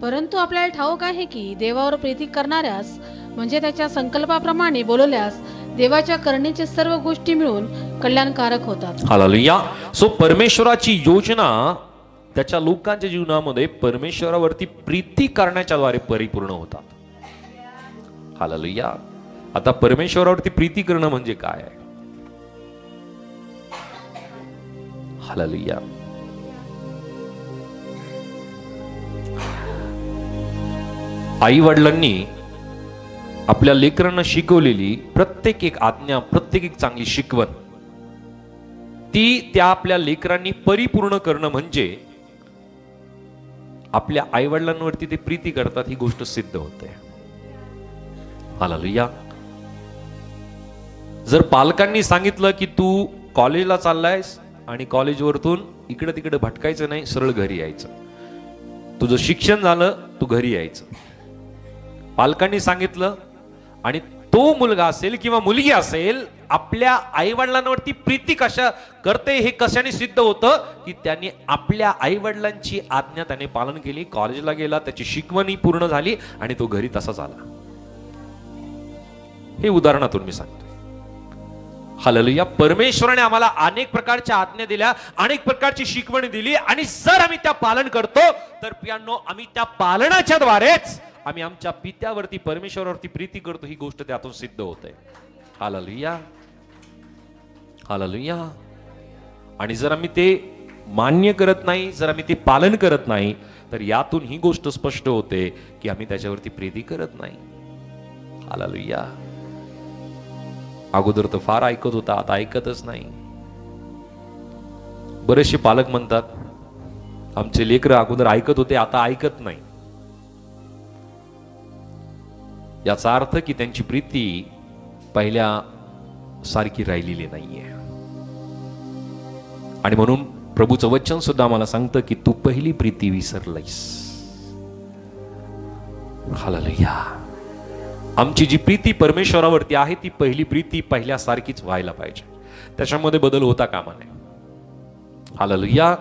परंतु आपल्याला ठाऊक आहे की देवावर प्रीती करणाऱ्यास म्हणजे त्याच्या संकल्पाप्रमाणे बोलवल्यास देवाच्या करणेचे सर्व गोष्टी मिळून कल्याणकारक होतात. हालेलुया. सो परमेश्वराची योजना त्याच्या लोकांच्या जीवनामध्ये परमेश्वरावरती प्रीती करण्याच्या द्वारे परिपूर्ण होतात. हालेलुया. आता परमेश्वरावरती प्रीती करणं म्हणजे काय आहे? हालेलुया. आई वडिलांनी आपल्या लेकरांना शिकवलेली प्रत्येक एक आज्ञा, प्रत्येक एक चांगली शिकवण ती त्या आपल्या लेकरांनी परिपूर्ण करणं म्हणजे आपल्या आई वडिलांवरती ते प्रीती करतात ही गोष्ट सिद्ध होते. हालेलुया. जर पालकांनी सांगितलं की तू कॉलेजला चाललायस आणि कॉलेजवरतून इकडे तिकडे भटकायचं नाही, सरळ घरी यायचं, तुझं शिक्षण झालं तू घरी यायचं, पालकांनी सांगितलं आणि तो मुलगा असेल किंवा मुलगी असेल आपल्या आई वडिलांवरती प्रीती कशा करते हे कशाने सिद्ध होतं की त्यांनी आपल्या आई वडिलांची आज्ञा त्याने पालन केली, कॉलेजला गेला, त्याची शिकवणी पूर्ण झाली आणि तो घरी तसाच आला. हे उदाहरणातून मी सांगतो. हालेलुया. परमेश्वराने आम्हाला अनेक प्रकारच्या आज्ञा दिल्या, अनेक प्रकारची शिकवणी दिली आणि जर आम्ही त्या पालन करतो तर प्रियांनो आम्ही त्या पालनाच्या द्वारेच आम्ही आमच्या पित्यावरती परमेश्वरावरती प्रीती करतो ही गोष्ट त्यातून सिद्ध होते. हालेलुया. हालेलुया. आणि जर आम्ही ते मान्य करत नाही, जर आम्ही ते पालन करत नाही तर यातून ही गोष्ट स्पष्ट होते की आम्ही त्याच्यावरती प्रीती करत नाही. हालेलुया. अगोदर तर फार ऐकत होता, आता ऐकतच नाही. बरेचसे पालक म्हणतात आमचे लेकरं अगोदर ऐकत होते आता ऐकत नाही. याचा अर्थ की त्यांची प्रीती पहिल्या सारखी राहिलेली नाहीये. आणि म्हणून प्रभूचं वचन सुद्धा आम्हाला सांगतं की तू पहिली प्रीती विसरलायस. हालेलुया. आमची जी प्रीती परमेश्वरावरती आहे ती पहिली प्रीती पहिल्यासारखीच व्हायला पाहिजे, त्याच्यामध्ये बदल होता कामा नये. हालेलुया.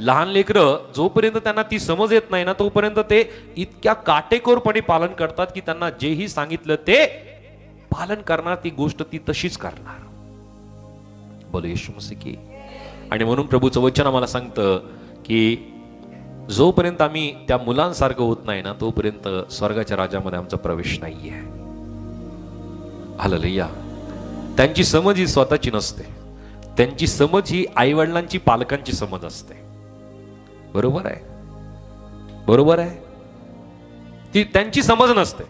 लहान लेकरं जोपर्यंत त्यांना ती समज येत नाही ना तोपर्यंत ते इतक्या काटेकोरपणे पालन करतात की त्यांना जेही सांगितलं ते पालन करणार, ती गोष्ट ती तशीच करणार. बोल येशू मसीह की. आणि म्हणून प्रभूचं वचन आम्हाला सांगतं की जोपर्यंत आम्ही त्या मुलांसारखं होत नाही ना तोपर्यंत स्वर्गाच्या राज्यामध्ये आमचा प्रवेश नाहीये. हालेलुया. त्यांची समज ही स्वतःची नसते, त्यांची समज ही आई वडिलांची, पालकांची समज असते. बरोबर आहे, बरोबर आहे. ती त्यांची समज नसते,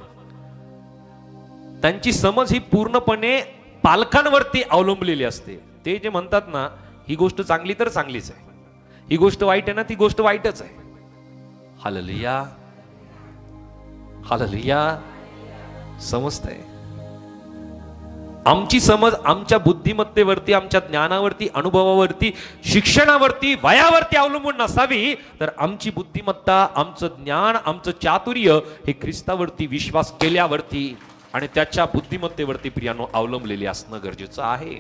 त्यांची समज ही पूर्णपणे पालकांवरती अवलंबलेली असते. ते जे म्हणतात ना ही गोष्ट चांगली तर चांगलीच आहे, ही गोष्ट वाईट आहे ना ती गोष्ट वाईटच आहे. Hallelujah, hallelujah. समजतंय? आमची समज आमच्या बुद्धिमत्तेवरती, आमच्या ज्ञानावरती, अनुभवावरती, शिक्षणावरती, वयावरती अवलंबून नसावी, तर आमची बुद्धिमत्ता, आमचं ज्ञान, आमचं चातुर्य हे ख्रिस्तावरती विश्वास केल्यावरती आणि त्याच्या बुद्धिमत्तेवरती प्रियानो अवलंबलेली असणं गरजेचं आहे.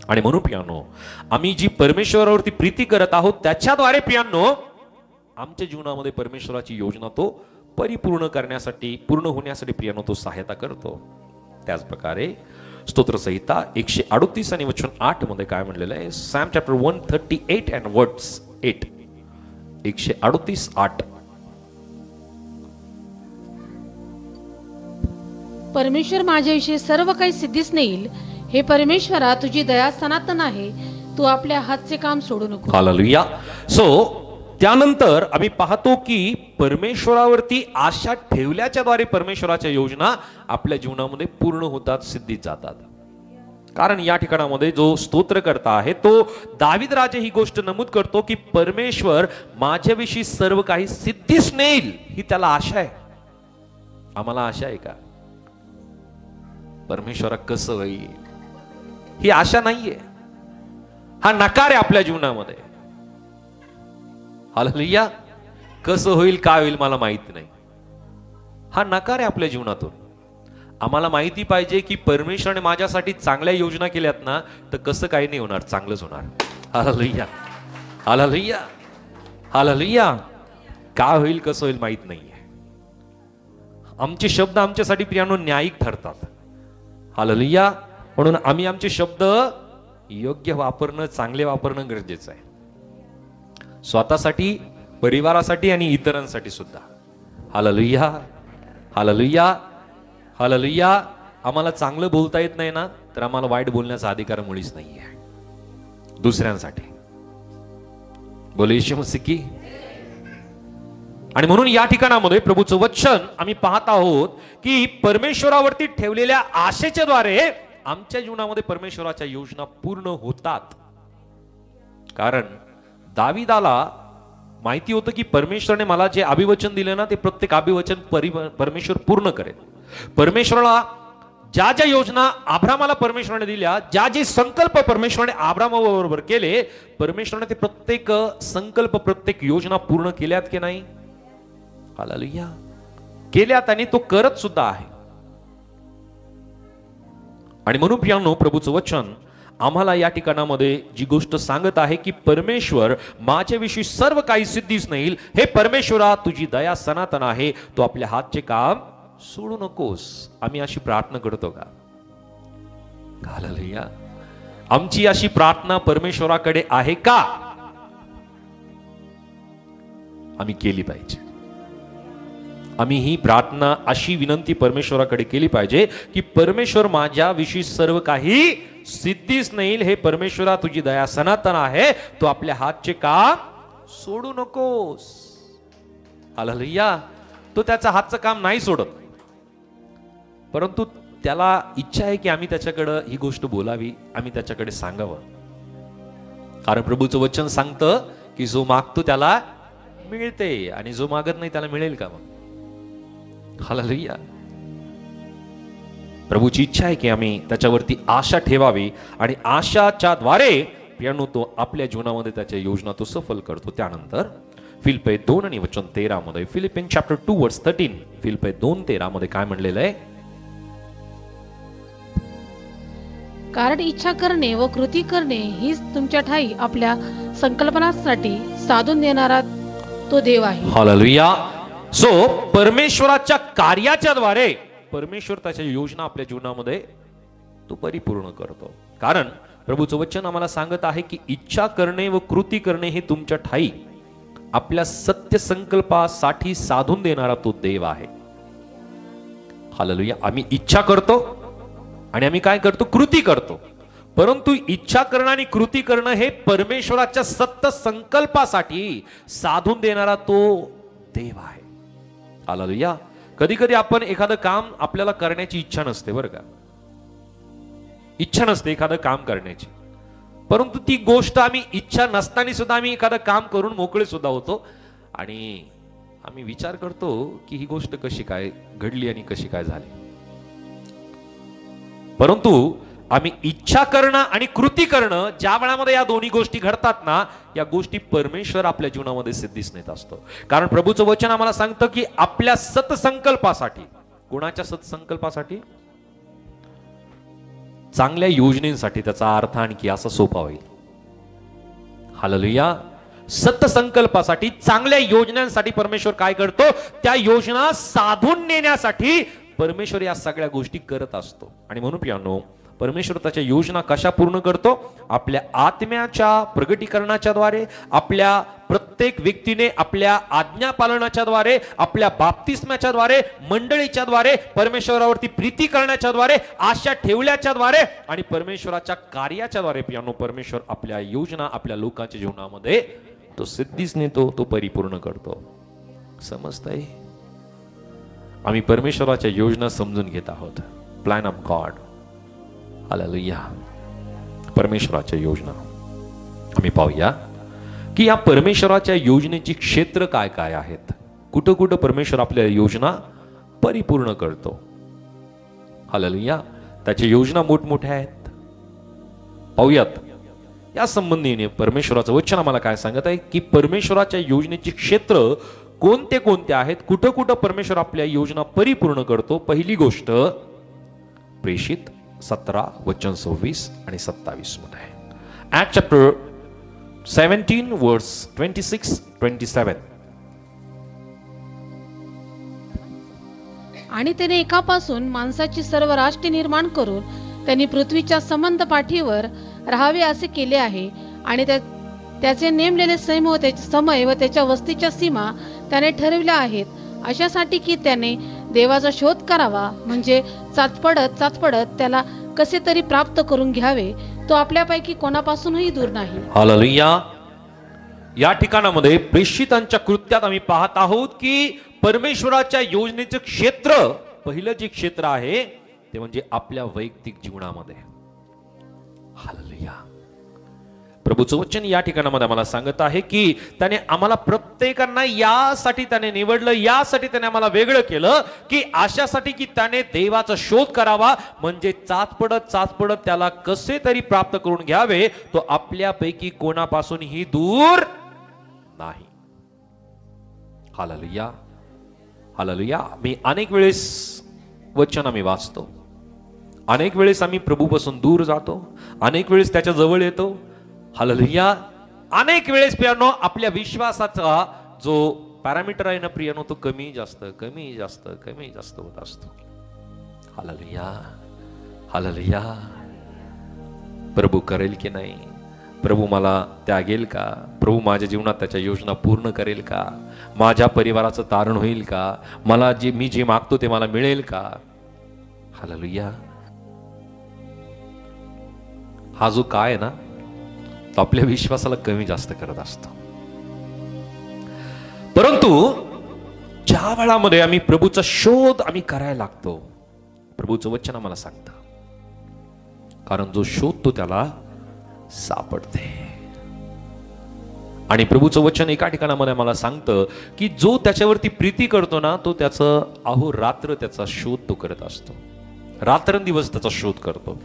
आणि म्हणून प्रियानो, आम्ही जी परमेश्वरावरती प्रीती करत आहोत त्याच्याद्वारे प्रियानो आमच्या जीवनामध्ये परमेश्वराची योजना तो परिपूर्ण करण्यासाठी, पूर्ण होण्यासाठी प्रियानो तो सहायता करतो. त्याच प्रकारे स्तोत्रसंहिता 138 आणि वचन 8 मध्ये काय म्हणलेलं आहे? Sam chapter 138 and words 8. 138:8. परमेश्वर माझ्याविषयी सर्व काही सिद्धीस नेईल. हे परमेश्वरा, तुझी दया सनातन आहे. तू आपल्या हातचे काम सोडू नको. हालेलुया. सो त्यानंतर आम्ही पाहतो की परमेश्वरावरती आशा ठेवल्याच्या द्वारे परमेश्वराच्या योजना आपल्या जीवनामध्ये पूर्ण होतात, सिद्धीत जातात. कारण या ठिकाणामध्ये जो स्तोत्रकर्ता आहे तो दावीद राजा ही गोष्ट नमूद करतो की परमेश्वर माझ्याविषयी सर्व काही सिद्धीस नेईल, ही त्याला आशा आहे. आम्हाला आशा आहे का परमेश्वरा कसं होईल? ही आशा नाहीये, हा नकार आहे आपल्या जीवनामध्ये. हालेलुया. कसं होईल, काय होईल मला माहित नाही, हा नकार आहे आपल्या जीवनातून. आम्हाला माहिती पाहिजे की परमेश्वराने माझ्यासाठी चांगल्या योजना केल्यात ना, तर कसं काही नाही होणार, चांगलंच होणार. Hallelujah, hallelujah, hallelujah. काय होईल, कसं होईल माहित नाहीये. आमचे शब्द आमच्यासाठी प्रियानो न्यायिक ठरतात. हालेलुया. म्हणून आम्ही आमचे शब्द योग्य वापरणं, चांगले वापरणं गरजेचं आहे, स्वतःसाठी, परिवारासाठी आणि इतरांसाठी सुद्धा. Hallelujah, hallelujah, hallelujah. आम्हाला चांगलं बोलता येत नाही ना, तर आम्हाला वाईट बोलण्याचा अधिकार मुळीच नाहीये दुसऱ्यांसाठी. बोले येशू मसीह की. आणि म्हणून या ठिकाणामध्ये प्रभूचं वचन आम्ही पाहत आहोत की परमेश्वरावरती ठेवलेल्या आशेच्या द्वारे आमच्या जीवनामध्ये परमेश्वराच्या योजना पूर्ण होतात. कारण दावीदाला माहिती होतं की परमेश्वराने मला जे अभिवचन दिले ना, ते प्रत्येक अभिवचन परमेश्वर पूर्ण करेल. परमेश्वराला ज्या ज्या योजना अब्रामाला परमेश्वराने दिल्या, ज्या जे संकल्प परमेश्वराने अब्रामाबरोबर केले, परमेश्वराने ते प्रत्येक संकल्प, प्रत्येक योजना पूर्ण केल्यात की नाही? हालेलुया. केल्यात आणि तो करत सुद्धा आहे. आणि म्हणून प्रियांनो, प्रभूचं वचन आम्हाला या ठिकाणामध्ये जी गोष्ट सांगत आहे की परमेश्वर माझ्याविषयी सर्व काही सिद्धीस नेईल. हे परमेश्वरा, तुझी दया सनातन आहे. तू आपल्या हातचे काम सोडू नकोस. आम्ही अशी प्रार्थना करतो का? हालेलुया. आमची अशी प्रार्थना परमेश्वराकडे आहे का? आम्ही केली पाहिजे. आम्ही ही प्रार्थना, अशी विनंती परमेश्वराकडे केली पाहिजे की परमेश्वर माझ्याविषयी सर्व काही सिद्धीस नेईल. हे परमेश्वरा, तुझी दया सनातन आहे. तू आपल्या हातचे काम सोडू नकोस. हालेलुया. तो त्याचा हातचं काम नाही सोडत, परंतु त्याला इच्छा आहे की आम्ही त्याच्याकडे ही गोष्ट बोलावी, आम्ही त्याच्याकडे सांगावं. कारण प्रभूचं वचन सांगतं की जो मागतो त्याला मिळते आणि जो मागत नाही त्याला मिळेल का? मग हालेलुया. प्रभूची इच्छा आहे की आम्ही त्याच्यावरती आशा ठेवावी आणि आशाच्या द्वारे प्रियांनो तो आपल्या जीवनामध्ये त्याच्या योजना तो सफल करतो. त्यानंतर फिलिप्पी 2 आणि वचन 13 मध्ये, फिलिपियन चॅप्टर 2 वर्स 13, फिलिप्पी 2:13 मध्ये काय म्हणलेलं आहे? कारण इच्छा करणे व कृती करणे हीच तुमच्या ठाई आपल्या संकल्पनासाठी साधून देणारा तो देव आहे. हालेलुया. सो परमेश्वराच्या कार्याच्या द्वारे परमेश्वर त्याच्या योजना आपल्या जीवनामध्ये तो परिपूर्ण करतो. कारण प्रभूचं वचन आम्हाला सांगत आहे की इच्छा करणे व कृती करणे हे तुमच्या ठाई आपल्या सत्य संकल्पासाठी साधून देणारा तो देव आहे. हालेलुया. आम्ही इच्छा करतो आणि आम्ही काय करतो? कृती करतो. परंतु इच्छा करणं आणि कृती करणं हे परमेश्वराच्या सत्य संकल्पासाठी साधून देणारा तो देव आहे. हालेलुया. कधी कधी आपण एखादं काम आपल्याला करण्याची इच्छा नसते, बरं का? इच्छा नसते एखादं काम करण्याची, परंतु ती गोष्ट आम्ही इच्छा नसताना सुद्धा आम्ही एखादं काम करून मोकळे सुद्धा होतो आणि आम्ही विचार करतो की ही गोष्ट कशी काय घडली आणि कशी काय झाली. परंतु आम्ही इच्छा करणं आणि कृती करणं ज्या वेळामध्ये या दोन्ही गोष्टी घडतात ना, या गोष्टी परमेश्वर आपल्या जीवनामध्ये सिद्धीस नेत असतो. कारण प्रभूचं वचन आम्हाला सांगतं की आपल्या सतसंकल्पासाठी, कोणाच्या सतसंकल्पासाठी? चांगल्या योजनेसाठी. त्याचा अर्थ आणखी असा सोपा होईल. हालेलुया. सतसंकल्पासाठी, चांगल्या योजनांसाठी परमेश्वर काय करतो? त्या योजना साधून नेण्यासाठी परमेश्वर या सगळ्या गोष्टी करत असतो. आणि म्हणून प्रियानो, परमेश्वर त्याच्या योजना कशा पूर्ण करतो? आपल्या आत्म्याच्या प्रगटीकरणाच्या द्वारे, आपल्या प्रत्येक व्यक्तीने आपल्या आज्ञा पालनाच्या द्वारे, आपल्या बाप्तिस्माच्या द्वारे, मंडळीच्या द्वारे, परमेश्वरावरती प्रीती करण्याच्या द्वारे, आशा ठेवल्याच्या द्वारे आणि परमेश्वराच्या कार्याच्या द्वारे प्रियानो, परमेश्वर आपल्या योजना आपल्या लोकांच्या जीवनामध्ये तो सिद्धीस नेतो, तो परिपूर्ण करतो. समजतंय? आम्ही परमेश्वराच्या योजना समजून घेत आहोत. Plan of God. हालेलुया. परमेश्वराच्या योजना आम्ही पाहूया की या परमेश्वराच्या योजनेची क्षेत्र काय काय आहेत, कुठं कुठं परमेश्वर आपल्या योजना परिपूर्ण करतो. हालेलुया. त्याच्या योजना मोठमोठ्या आहेत. पाहूयात या संबंधीने परमेश्वराचं वचन आम्हाला काय सांगत आहे की परमेश्वराच्या योजनेची क्षेत्र कोणते कोणते आहेत, कुठं कुठं परमेश्वर आपल्या योजना परिपूर्ण करतो. पहिली गोष्ट प्रेषित 17 वचन 26 आणि 27 मध्ये. ऍक्ट चॅप्टर 17 वर्स 26-27. आणि त्याने एकापासून माणसाची सर्व राष्ट्रे निर्माण करून त्यांनी पृथ्वीच्या समंत पाठीवर राहावे असे केले आहे. आणि त्याचे नेमलेले समय व त्याच्या वस्तीच्या सीमा त्याने ठरविल्या आहेत, अशासाठी की त्याने देवाचा शोध करावा, म्हणजे चाचपडत त्याला कसे तरी प्राप्त करून घ्यावे. तो आपल्यापैकी कोणापासूनही दूर नाही. हालेलुया. या ठिकाणामध्ये प्रेषितांच्या कृत्यात आम्ही पाहत आहोत की परमेश्वराच्या योजनेचे क्षेत्र, पहिलं जे क्षेत्र आहे ते म्हणजे आपल्या वैयक्तिक जीवनामध्ये. हालेलुया. प्रभूचं वचन या ठिकाणामध्ये आम्हाला सांगत आहे की त्याने आम्हाला प्रत्येकांना यासाठी त्याने निवडलं, यासाठी त्याने आम्हाला वेगळं केलं की अशासाठी की त्याने देवाचा शोध करावा, म्हणजे चाचपडत त्याला कसे तरी प्राप्त करून घ्यावे. तो आपल्यापैकी कोणापासूनही दूर नाही. हालेलुया. हालेलुया. मी अनेक वेळेस वचन आम्ही वाचतो, अनेक वेळेस आम्ही प्रभूपासून दूर जातो, अनेक वेळेस त्याच्या जवळ येतो. हालेलुया. अनेक वेळेस प्रियानो आपल्या विश्वासाचा जो पॅरामीटर आहे ना प्रियानो, तो कमी जास्त होत असतो. हालेलुया. हालेलुया. प्रभू करेल की नाही, प्रभू मला त्यागेल का, प्रभू माझ्या जीवनात त्याच्या योजना पूर्ण करेल का, माझ्या परिवाराचं तारण होईल का, मला मी जे मागतो ते मला मिळेल का. हालेलुया. हा जो काय आहे ना, तो आपल्या विश्वासाला कमी जास्त करत असतो. परंतु ज्या वेळामध्ये आम्ही प्रभूचा शोध आम्ही करायला लागतो, प्रभूचं वचन आम्हाला सांगतं, कारण जो शोधतो त्याला सापडते. आणि प्रभूचं वचन एका ठिकाणामध्ये मला सांगतं की जो त्याच्यावरती प्रीती करतो ना, तो त्याचं अहोरात्र त्याचा शोध तो करत असतो, रात्रंदिवस त्याचा शोध करतो.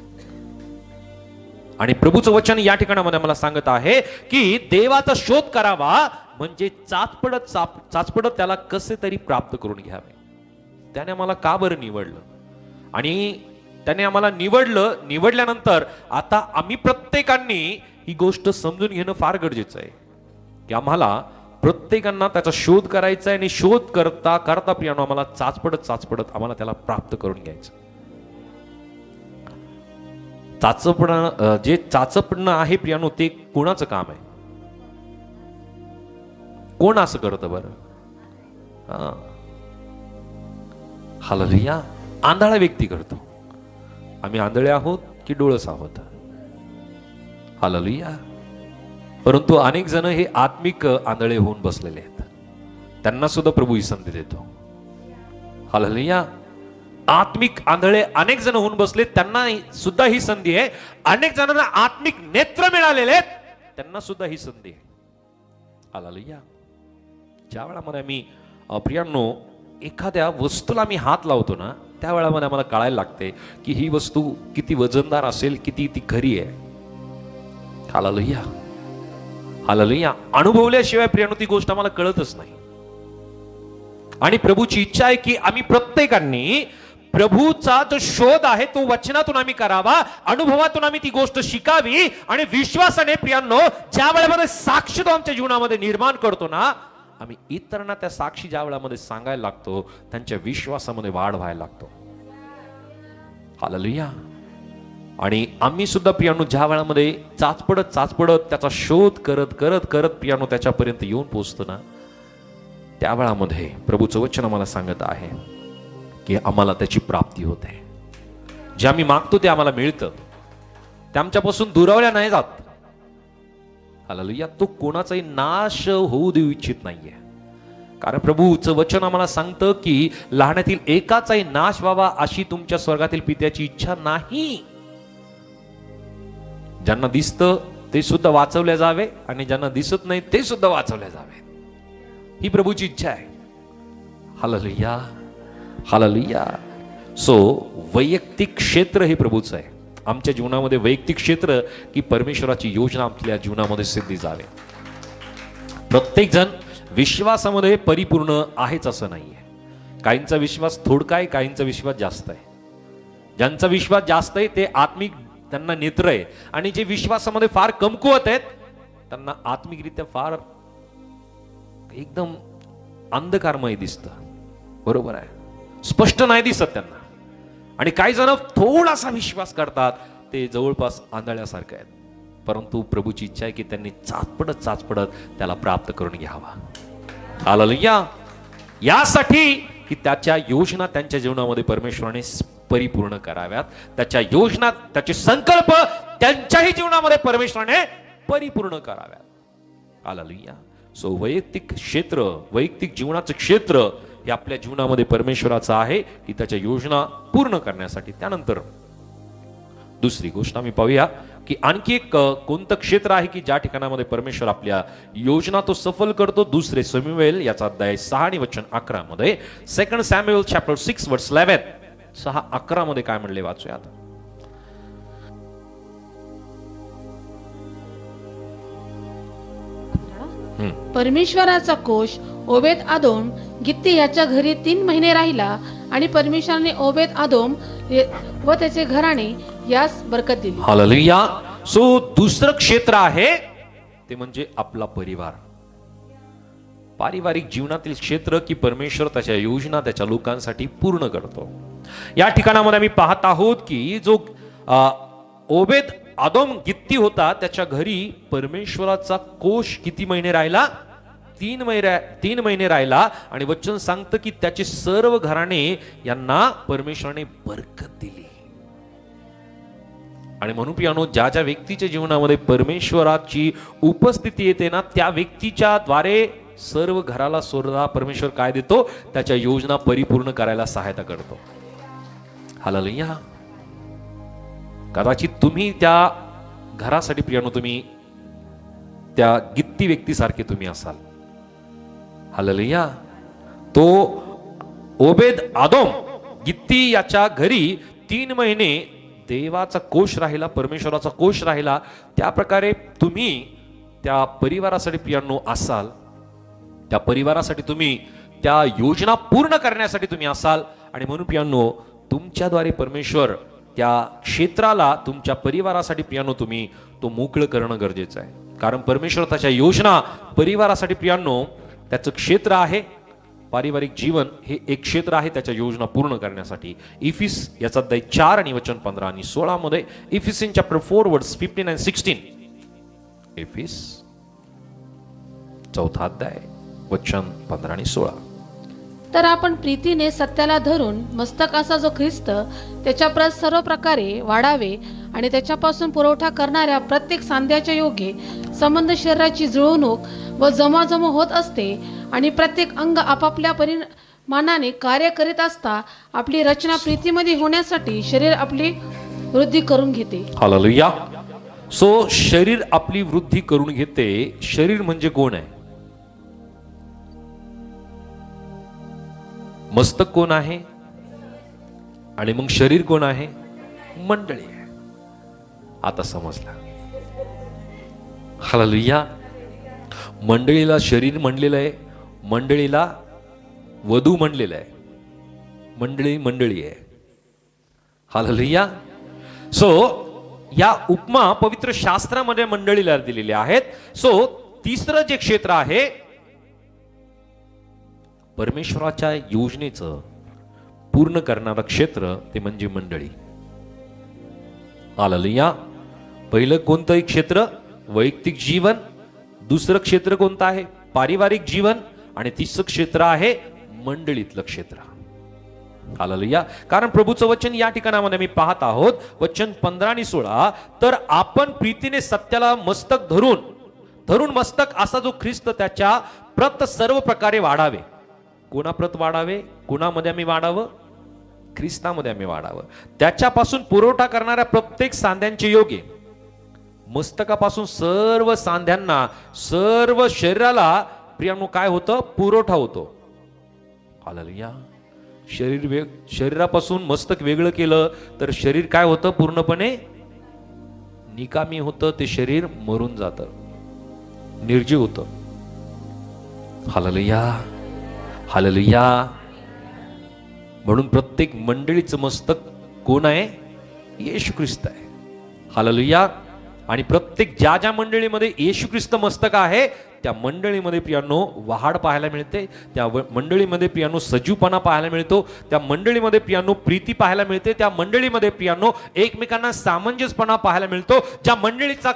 आणि प्रभूचं वचन या ठिकाणामध्ये मला सांगत आहे की देवाचा शोध करावा, म्हणजे चाचपडत त्याला कसे तरी प्राप्त करून घ्यावे. त्याने आम्हाला का बरं निवडलं, आणि त्याने आम्हाला निवडल्यानंतर आता आम्ही प्रत्येकांनी ही गोष्ट समजून घेणं फार गरजेचं आहे की आम्हाला प्रत्येकांना त्याचा शोध करायचा आहे. आणि शोध करता प्रियानो आम्हाला चाचपडत आम्हाला त्याला प्राप्त करून घ्यायचं. जे चाचपणं आहे प्रियानो, ते कोणाचं काम आहे? कोण असं करतं बरं? हालेलुया. आंधळा व्यक्ती करतो. आम्ही आंधळे आहोत की डोळस आहोत? हालेलुया. परंतु अनेक जण हे आत्मिक आंधळे होऊन बसलेले आहेत, त्यांना सुद्धा प्रभू ही संधी देतो. हालेलुया. आत्मिक आंधळे अनेक जण होऊन बसले, त्यांना सुद्धा ही संधी आहे. अनेक जणांना आत्मिक नेत्र मिळालेले आहेत, त्यांना सुद्धा ही संधी आहे. हालेलुया. ज्या वेळामध्ये आम्ही प्रियांनो एखाद्या वस्तूला मी हात लावतो ना, त्या वेळामध्ये आम्हाला कळायला लागते की ही वस्तू किती वजनदार असेल, किती ती खरी आहे. हालेलुया. हालेलुया. अनुभवल्याशिवाय प्रियांनो ती गोष्ट आम्हाला कळतच नाही. आणि प्रभूची इच्छा आहे की आम्ही प्रत्येकाने प्रभूचा जो शोध आहे तो वचनातून आम्ही करावा, अनुभवातून आम्ही ती गोष्ट शिकावी आणि विश्वासाने प्रियांनो ज्या वेळेमध्ये साक्ष तो आमच्या जीवनामध्ये निर्माण करतो ना, आम्ही इतरांना त्या साक्षी ज्या वेळामध्ये सांगायला लागतो, त्यांच्या विश्वासामध्ये वाढ व्हायला लागतो. हालेलुया. आणि आम्ही सुद्धा प्रियांनो ज्या वेळामध्ये चाचपडत त्याचा शोध करत करत करत प्रियांनो त्याच्यापर्यंत येऊन पोहोचतो ना, त्या वेळामध्ये प्रभूचं वचन आम्हाला सांगत आहे की आम्हाला त्याची प्राप्ती होते. जे आम्ही मागतो ते आम्हाला मिळतं, ते आमच्यापासून दुरावल्या नाही जात. हालेलुया. तो कोणाचाही नाश होऊ देऊ इच्छित नाहीये. कारण प्रभूचं वचन आम्हाला सांगतं की लहानातील एकाचाही नाश व्हावा अशी तुमच्या स्वर्गातील पित्याची इच्छा नाही. ज्यांना दिसतं ते सुद्धा वाचवले जावे आणि ज्यांना दिसत नाही ते सुद्धा वाचवले जावे, ही प्रभूची इच्छा आहे. हालेलुया. हालेलुया. सो वैयक्तिक क्षेत्र हे प्रभूचं आहे. आमच्या जीवनामध्ये वैयक्तिक क्षेत्र की परमेश्वराची योजना आपल्या जीवनामध्ये सिद्धी जावे. प्रत्येक जण विश्वासामध्ये परिपूर्ण आहेच असं नाहीये. काहींचा विश्वास थोडका आहे, काहींचा विश्वास जास्त आहे. ज्यांचा विश्वास जास्त आहे ते आत्मिक, त्यांना नेत्र आहे. आणि जे विश्वासामध्ये फार कमकुवत आहेत त्यांना आत्मिकरित्या फार एकदम अंधकारमय दिसतं. बरोबर आहे, स्पष्ट नाही दिसत त्यांना. आणि काही जण थोडासा विश्वास करतात, ते जवळपास आंधळ्यासारखे आहेत. परंतु प्रभूची इच्छा आहे की त्यांनी चाचपडत त्याला प्राप्त करून घ्यावा. हालेलुया. यासाठी की त्याच्या योजना त्यांच्या जीवनामध्ये परमेश्वराने परिपूर्ण कराव्यात. त्याच्या योजना, त्याचे संकल्प त्यांच्याही जीवनामध्ये परमेश्वराने परिपूर्ण कराव्यात. हालेलुया. सो वैयक्तिक क्षेत्र, वैयक्तिक जीवनाचं क्षेत्र हे आपल्या जीवनामध्ये परमेश्वराचं आहे की त्याच्या योजना पूर्ण करण्यासाठी. त्यानंतर दुसरी गोष्ट आम्ही पाहूया की आणखी एक कोणतं क्षेत्र आहे की ज्या ठिकाणामध्ये परमेश्वर आपल्या योजना तो सफल करतो. दुसरे सॅम्युएल याचा अध्याय 6 आणि वचन 11 मध्ये, 2 सॅम्युएल चॅप्टर 6 वर्स 11, 6:11 मध्ये काय म्हणले वाचूया आता. परमेश्वराचा कोश ओबेद आदोम गित्ती याच्या घरी 3 महिने राहिला आणि परमेश्वराने ओबेद आदोम व त्याचे घराणे यास बरकत दिली. हालेलुया. सो दुसरं क्षेत्र आहे ते म्हणजे आपला परिवार. पारिवारिक जीवनातील क्षेत्र की परमेश्वर त्याच्या योजना त्याच्या लोकांसाठी पूर्ण करतो. या ठिकाणामध्ये आम्ही पाहत आहोत की जो ओबेद आदोम गित्ती होता त्याच्या घरी परमेश्वराचा कोश किती महिने राहिला? 3 महिने राहिला. आणि वचन सांगतं की त्याचे सर्व घराणे यांना परमेश्वराने बरकत दिली. आणि म्हणून प्रियानो, ज्या ज्या व्यक्तीच्या जीवनामध्ये परमेश्वराची उपस्थिती येते ना, त्या व्यक्तीच्या द्वारे सर्व घराला सुद्धा परमेश्वर काय देतो? त्याच्या योजना परिपूर्ण करायला सहायता करतो. हालेलुया. कदाचित तुम्ही त्या घरासाठी प्रियानो, तुम्ही त्या गित्ती व्यक्तीसारखे तुम्ही असाल. हालेलुया. तो ओबेद आदोम गित्ती याच्या घरी 3 महिने देवाचा कोश राहिला, परमेश्वराचा कोश राहिला. त्या प्रकारे तुम्ही त्या परिवारासाठी प्रियांनो असाल. त्या परिवारासाठी तुम्ही त्या योजना पूर्ण करण्यासाठी तुम्ही असाल. आणि म्हणून प्रियांनो, तुमच्याद्वारे परमेश्वर त्या क्षेत्राला, तुमच्या परिवारासाठी प्रियांनो तुम्ही तो मोकळं करणं गरजेचं आहे. कारण परमेश्वर त्याच्या योजना परिवारासाठी प्रियांनो त्याचं क्षेत्र आहे. पारिवारिक जीवन हे एक क्षेत्र आहे त्याच्या योजना पूर्ण करण्यासाठी. इफिस याचा अध्याय 4 आणि वचन 15 आणि 16 मध्ये, इफिसियन चॅप्टर 4 वर्स 15 and 16. इफिस 4 अध्याय वचन 15 आणि 16. तर आपण प्रीतीने सत्याला धरून मस्तक असा जो ख्रिस्त त्याच्या सर्व प्रकारे वाढावे आणि त्याच्यापासून पुरवठा करणाऱ्या प्रत्येक सांध्याच्या योगे संबंध शरीराची जुळवणूक व जमाजमा होत असते आणि प्रत्येक अंग आपापल्या मानाने कार्य करीत असता आपली रचना प्रीतीमध्ये होण्यासाठी शरीर आपली वृद्धी करून घेते. हालेलुया. सो शरीर आपली वृद्धी करून घेते. शरीर म्हणजे कोण आहे? मस्तक कोण आहे? आणि मग शरीर कोण आहे? मंडळी आहे. आता समजला. हालेलुया. मंडळीला शरीर म्हणलेलं आहे, मंडळीला वधू म्हणलेलं आहे, मंडळी आहे. हालेलुया. सो या उपमा पवित्र शास्त्रामध्ये मंडळीला दिलेल्या आहेत. सो तिसरं जे क्षेत्र आहे परमेश्वराच्या योजनेचं पूर्ण करणारं क्षेत्र ते म्हणजे मंडळी. हालेलुया. पहिलं कोणतंही क्षेत्र? वैयक्तिक जीवन. दुसरं क्षेत्र कोणतं आहे? पारिवारिक जीवन. आणि तिसरं क्षेत्र आहे मंडळीतलं क्षेत्र. हालेलुया. कारण प्रभूचं वचन या ठिकाणामध्ये मी पाहत आहोत, वचन 15 आणि 16, तर आपण प्रीतीने सत्याला मस्तक धरून मस्तक असा जो ख्रिस्त त्याच्या प्रत सर्व प्रकारे वाढावे. कोणा प्रत वाढावे? कोणामध्ये आम्ही वाढावं? ख्रिस्तामध्ये आम्ही वाढावं. त्याच्यापासून पुरवठा करणाऱ्या प्रत्येक सांध्यांचे योग्य. मस्तकापासून सर्व सांध्यांना, सर्व शरीराला प्रियांनो काय होतं? पुरवठा होतो. हालेलुया. शरीरापासून मस्तक वेगळं केलं तर शरीर काय होतं? पूर्णपणे निकामी होतं. ते शरीर मरून जातं, निर्जीव होतं. हालेलुया. हालेलुया. म्हणून प्रत्येक मंडळीचं मस्तक कोण आहे? येशू ख्रिस्त आहे. हालेलुया. आणि प्रत्येक ज्या मंडळीमध्ये येशू ख्रिस्त मस्तक आहे त्या मंडळीमध्ये प्रियांनो वाढ पाहायला मिळते. त्या मंडळीमध्ये प्रियांनो सजीवपणा पाहायला मिळतो. त्या मंडळीमध्ये प्रियांनो प्रीती पाहायला मिळते. त्या मंडळीमध्ये प्रियांनो एकमेकांना सामंजस्यपणा पाहायला मिळतो. ज्या मंडळीचा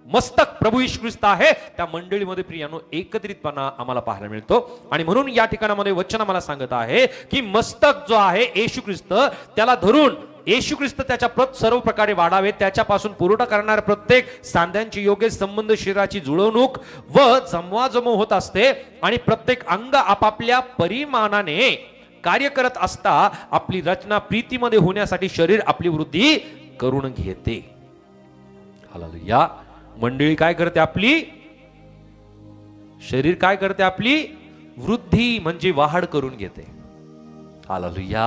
मस्तक प्रभू येशू ख्रिस्त आहे त्या मंडळीमध्ये प्रियांनो एकत्रितपणा आम्हाला पाहायला मिळतो. आणि म्हणून या ठिकाणामध्ये वचन आम्हाला सांगत आहे की मस्तक जो आहे येशू ख्रिस्त, त्याला धरून येशू ख्रिस्त त्याच्या प्रत सर्व प्रकारे वाढावे. त्याच्यापासून पुरवठा करणाऱ्या प्रत्येक सांध्यांची योग्य संबंध, शरीराची जुळवणूक व जमवाजमव होत असते. आणि प्रत्येक अंग आपापल्या परिमाणाने कार्य करत असता आपली रचना प्रीतीमध्ये होण्यासाठी शरीर आपली वृद्धी करून घेते. हालेलुया. मंडळी काय करते? आपली शरीर काय करते? आपली वृद्धी म्हणजे वाढ करून घेते. हालेलुया.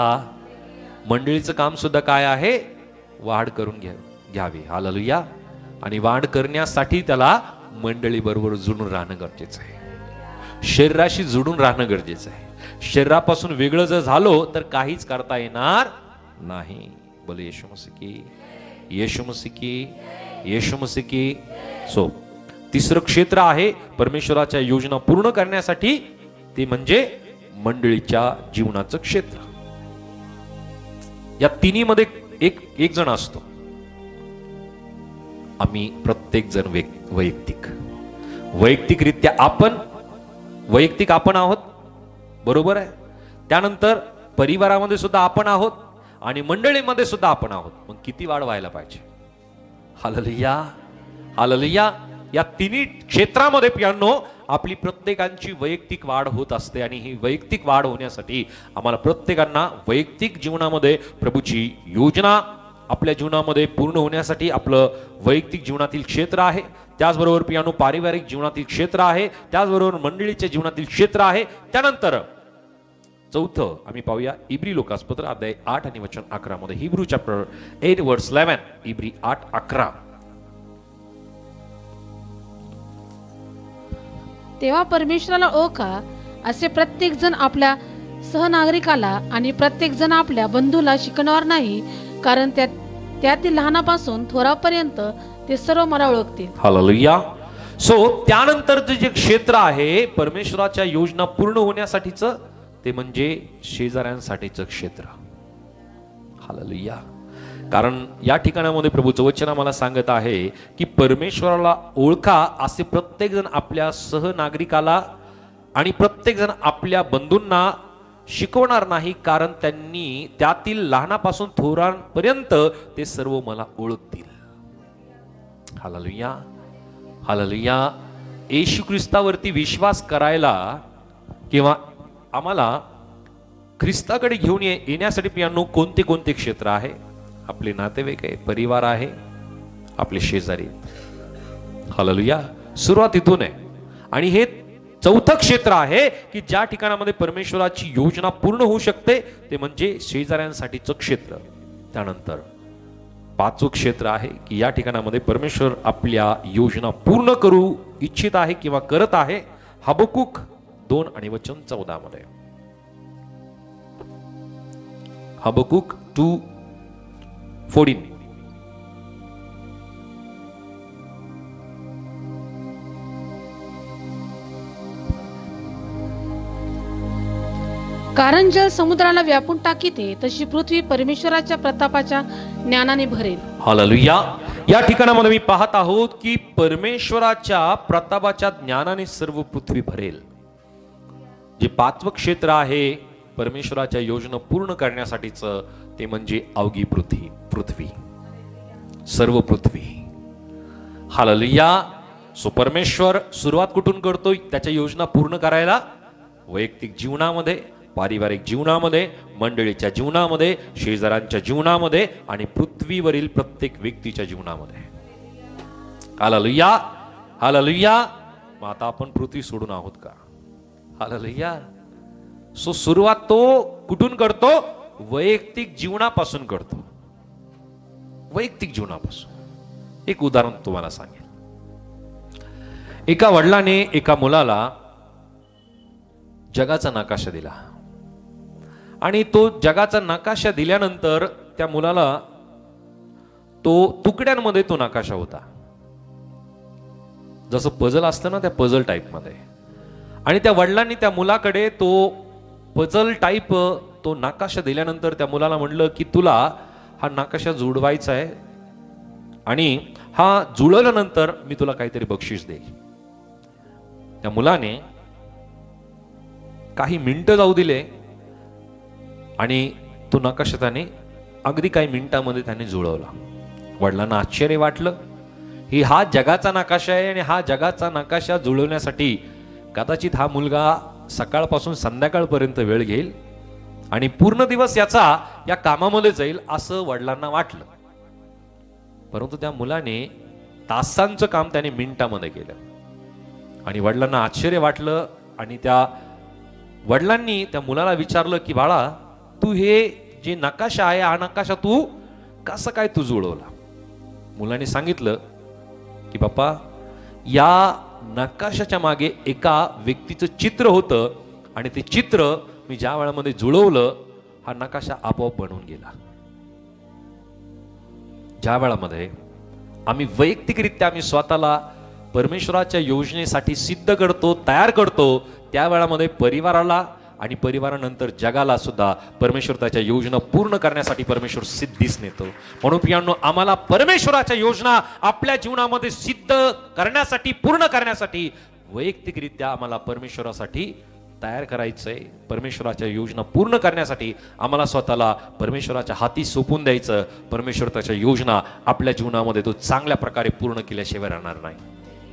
मंडळीचं काम सुद्धा काय आहे? वाढ करून घ्यावी. हालेलुया. आणि वाढ करण्यासाठी त्याला मंडळी बरोबर जुळून राहणं गरजेचं आहे. शरीराशी जुळून राहणं गरजेचं आहे. शरीरापासून वेगळं जर झालो तर काहीच करता येणार नाही. बोले येशू मसीह की, येशू मसीह की, येशू मसीह की. सो तिसरं क्षेत्र आहे परमेश्वराच्या योजना पूर्ण करण्यासाठी, ते म्हणजे मंडळीच्या जीवनाचं क्षेत्र. या तिन्ही मध्ये एक जण असतो. आम्ही प्रत्येक जण वैयक्तिकरित्या वैयक्तिक आपण आहोत, बरोबर आहे. त्यानंतर परिवारामध्ये सुद्धा आपण आहोत आणि मंडळीमध्ये सुद्धा आपण आहोत. मग किती वाढ व्हायला पाहिजे? हालेलुया. हालेलुया. या तिन्ही क्षेत्रामध्ये प्रियांनो आपली प्रत्येकांची वैयक्तिक वाढ होत असते. आणि ही वैयक्तिक वाढ होण्यासाठी आम्हाला प्रत्येकांना वैयक्तिक जीवनामध्ये प्रभूची योजना आपल्या जीवनामध्ये पूर्ण होण्यासाठी आपलं वैयक्तिक जीवनातील क्षेत्र आहे. त्याचबरोबर प्रियांनो पारिवारिक जीवनातील क्षेत्र आहे. त्याचबरोबर मंडळीच्या जीवनातील क्षेत्र आहे. त्यानंतर चौथं आम्ही पाहूया इब्री लोकासपत्र अध्याय 8 आणि वचन 11 मध्ये. हिब्रू चॅप्टर 8 वर्स 11. इब्री 8:11. तेव्हा परमेश्वराला ओळखा, असे प्रत्येक जण आपल्या सहनागरिकाला आणि प्रत्येक जण आपल्या बंधूला शिकवणार नाही, कारण त्यातील लहानापासून थोरापर्यंत ते सर्व मला ओळखतील. हालेलुया. सो त्यानंतरचं जे क्षेत्र आहे परमेश्वराच्या योजना पूर्ण होण्यासाठीचं, ते म्हणजे शेजाऱ्यांसाठीचं क्षेत्र. हालेलुया. कारण या ठिकाणामध्ये प्रभूचं वचन आम्हाला सांगत आहे की परमेश्वराला ओळखा, असे प्रत्येक जण आपल्या सहनागरिकाला आणि प्रत्येक जण आपल्या बंधूंना शिकवणार नाही, कारण त्यांनी त्यातील लहानापासून थोरांपर्यंत ते सर्व मला ओळखतील. हालेलुया. हालेलुया. येशू ख्रिस्तावरती विश्वास करायला किंवा आम्हाला ख्रिस्ताकडे घेऊन येण्यासाठी प्रियांनो कोणते कोणते क्षेत्र आहे? आपले नातेवाईक आहे, परिवार आहे, आपले शेजारी. हालेलुया. सुरुवात इथून आहे. आणि हे चौथं क्षेत्र आहे की ज्या ठिकाणामध्ये परमेश्वराची योजना पूर्ण होऊ शकते ते म्हणजे शेजाऱ्यांसाठीचं क्षेत्र. त्यानंतर पाचवं क्षेत्र आहे की या ठिकाणामध्ये परमेश्वर आपल्या योजना पूर्ण करू इच्छित आहे किंवा करत आहे. हबक्कूक 2 आणि वचन 14 मध्ये. हबक्कूक 2:14. कारण जल समुद्राला व्यापून टाकीते तशी पृथ्वी परमेश्वराच्या प्रतापाच्या ज्ञानाने भरेल. हालेलुया. या ठिकाणामध्ये मी पाहत आहोत की परमेश्वराच्या प्रतापाच्या ज्ञानाने सर्व पृथ्वी भरेल. जे पाचवं क्षेत्र आहे परमेश्वराच्या योजना पूर्ण करण्यासाठीच ते म्हणजे अवघी पृथ्वी, सर्व पृथ्वी. हालेलुया. सो परमेश्वर सुरुवात कुठून करतोय? त्याच्या योजना पूर्ण करायला वैयक्तिक जीवनामध्ये, पारिवारिक जीवनामध्ये, मंडळीच्या जीवनामध्ये, शेजाऱ्यांच्या जीवनामध्ये आणि पृथ्वीवरील प्रत्येक व्यक्तीच्या जीवनामध्ये. हालेलुया. हालेलुया. मग आता आपण पृथ्वी सोडून आहोत का? हालेलुया. सो सुरुवात तो कुठून करतो? वैयक्तिक जीवनापासून करतो. वैयक्तिक जीवनापासून. एक उदाहरण तुम्हाला सांगेल. एका वडिलाने एका मुलाला जगाचा नकाशा दिला आणि तो जगाचा नकाशा दिल्यानंतर त्या मुलाला तो तुकड्यांमध्ये तो नकाशा होता, जसं पझल असतं ना त्या पझल टाईप मध्ये. आणि त्या वडिलांनी त्या मुलाकडे तो पझल टाईप तो नकाशा दिल्यानंतर त्या मुलाला म्हणलं की तुला हा नकाशा जुळवायचा आहे आणि हा जुळवल्यानंतर मी तुला काहीतरी बक्षीस देईल. त्या मुलाने काही मिनिटं जाऊ दिले आणि तो नकाशा त्याने अगदी काही मिनिटांमध्ये त्याने जुळवला. वडिलांना आश्चर्य वाटलं. हा जगाचा नकाशा आहे आणि हा जगाचा नकाशा जुळवण्यासाठी कदाचित हा मुलगा सकाळपासून संध्याकाळपर्यंत वेळ घेईल आणि पूर्ण दिवस या कामामध्ये जाईल असं वडिलांना वाटलं. परंतु त्या मुलाने तासांचं काम त्याने मिनिटामध्ये केलं आणि वडिलांना आश्चर्य वाटलं. आणि त्या वडिलांनी त्या मुलाला विचारलं की बाळा, तू हे जे नकाशा आहे हा नकाशा तू कसं काय तू जुळवला? मुलाने सांगितलं की बाप्पा, या नकाशाच्या मागे एका व्यक्तीचं चित्र होतं आणि ते चित्र मी ज्या वेळामध्ये जुळवलं हा नकाशा आपोआप बनवून गेला. ज्या वेळामध्ये आम्ही वैयक्तिकरित्या आम्ही स्वतःला परमेश्वराच्या योजनेसाठी सिद्ध करतो, तयार करतो, त्या वेळामध्ये परिवाराला आणि परिवारानंतर जगाला सुद्धा परमेश्वर त्याच्या योजना पूर्ण करण्यासाठी परमेश्वर सिद्धीस नेतो. म्हणून प्रियांनो, आम्हाला परमेश्वराच्या योजना आपल्या जीवनामध्ये सिद्ध करण्यासाठी, पूर्ण करण्यासाठी वैयक्तिकरित्या आम्हाला परमेश्वरासाठी तयार करायचंय. परमेश्वराच्या योजना पूर्ण करण्यासाठी आम्हाला स्वतःला परमेश्वराच्या हाती सोपून द्यायचं. परमेश्वर त्याच्या योजना आपल्या जीवनामध्ये तो चांगल्या प्रकारे पूर्ण केल्याशिवाय राहणार नाही.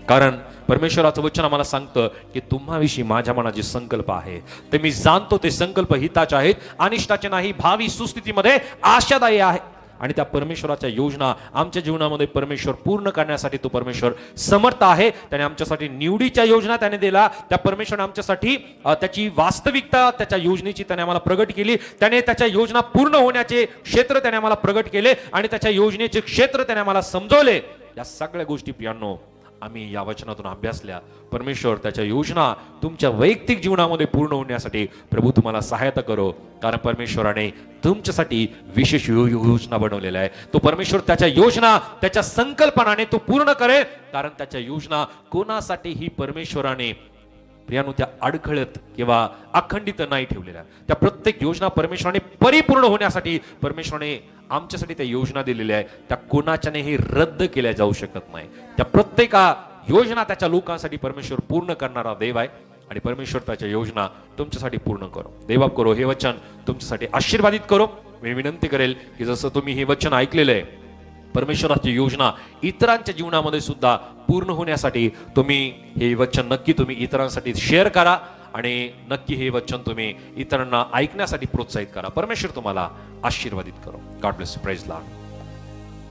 कारण परमेश्वराचं वचन आम्हाला सांगतं की तुम्हाविषयी माझ्या मनाचे संकल्प आहे ते मी जाणतो, ते संकल्प हिताचे आहेत, अनिष्टाचे नाही, भावी सुस्थितीमध्ये आशादायी आहे. आणि त्या परमेश्वराच्या योजना आमच्या जीवनामध्ये परमेश्वर पूर्ण करण्यासाठी तो परमेश्वर समर्थ आहे. त्याने आमच्यासाठी निवडीच्या योजना त्याने दिला. त्या परमेश्वराने आमच्यासाठी त्याची वास्तविकता, त्याच्या योजनेची त्याने आम्हाला प्रगट केली. त्याने त्याच्या योजना पूर्ण होण्याचे क्षेत्र त्याने आम्हाला प्रगट केले आणि त्याच्या योजनेचे क्षेत्र त्याने आम्हाला समजवले. या सगळ्या गोष्टी प्रियांनो आम्ही या वचनातून अभ्यासल्या. परमेश्वर त्याच्या योजना तुमच्या वैयक्तिक जीवनामध्ये पूर्ण होण्यासाठी प्रभू तुम्हाला सहायता करो. कारण परमेश्वराने तुमच्यासाठी विशेष योजना बनवलेल्या आहे. तो परमेश्वर त्याच्या योजना त्याच्या संकल्पनाने तो पूर्ण करेल. कारण त्याच्या योजना कोणासाठीही परमेश्वराने प्रियानो त्या अडखळत किंवा अखंडित नाही ठेवलेल्या. त्या प्रत्येक योजना परमेश्वराने परिपूर्ण होण्यासाठी परमेश्वराने आमच्यासाठी त्या योजना दिलेल्या आहे. त्या कोणाच्यानेही रद्द केल्या जाऊ शकत नाही. त्या प्रत्येक योजना त्याच्या लोकांसाठी परमेश्वर पूर्ण करणारा देव आहे आणि परमेश्वर त्याच्या योजना तुमच्यासाठी पूर्ण करो. देवा करो हे वचन तुमच्यासाठी आशीर्वादित करो. मी विनंती करेल की जसं तुम्ही हे वचन ऐकलेलं आहे, परमेश्वराची योजना इतरांच्या जीवनामध्ये सुद्धा पूर्ण होण्यासाठी तुम्ही हे वचन नक्की तुम्ही इतरांसाठी शेअर करा आणि नक्की हे वचन तुम्ही इतरांना ऐकण्यासाठी प्रोत्साहित करा. परमेश्वर तुम्हाला आशीर्वादित करो. God bless you. Praise Lord.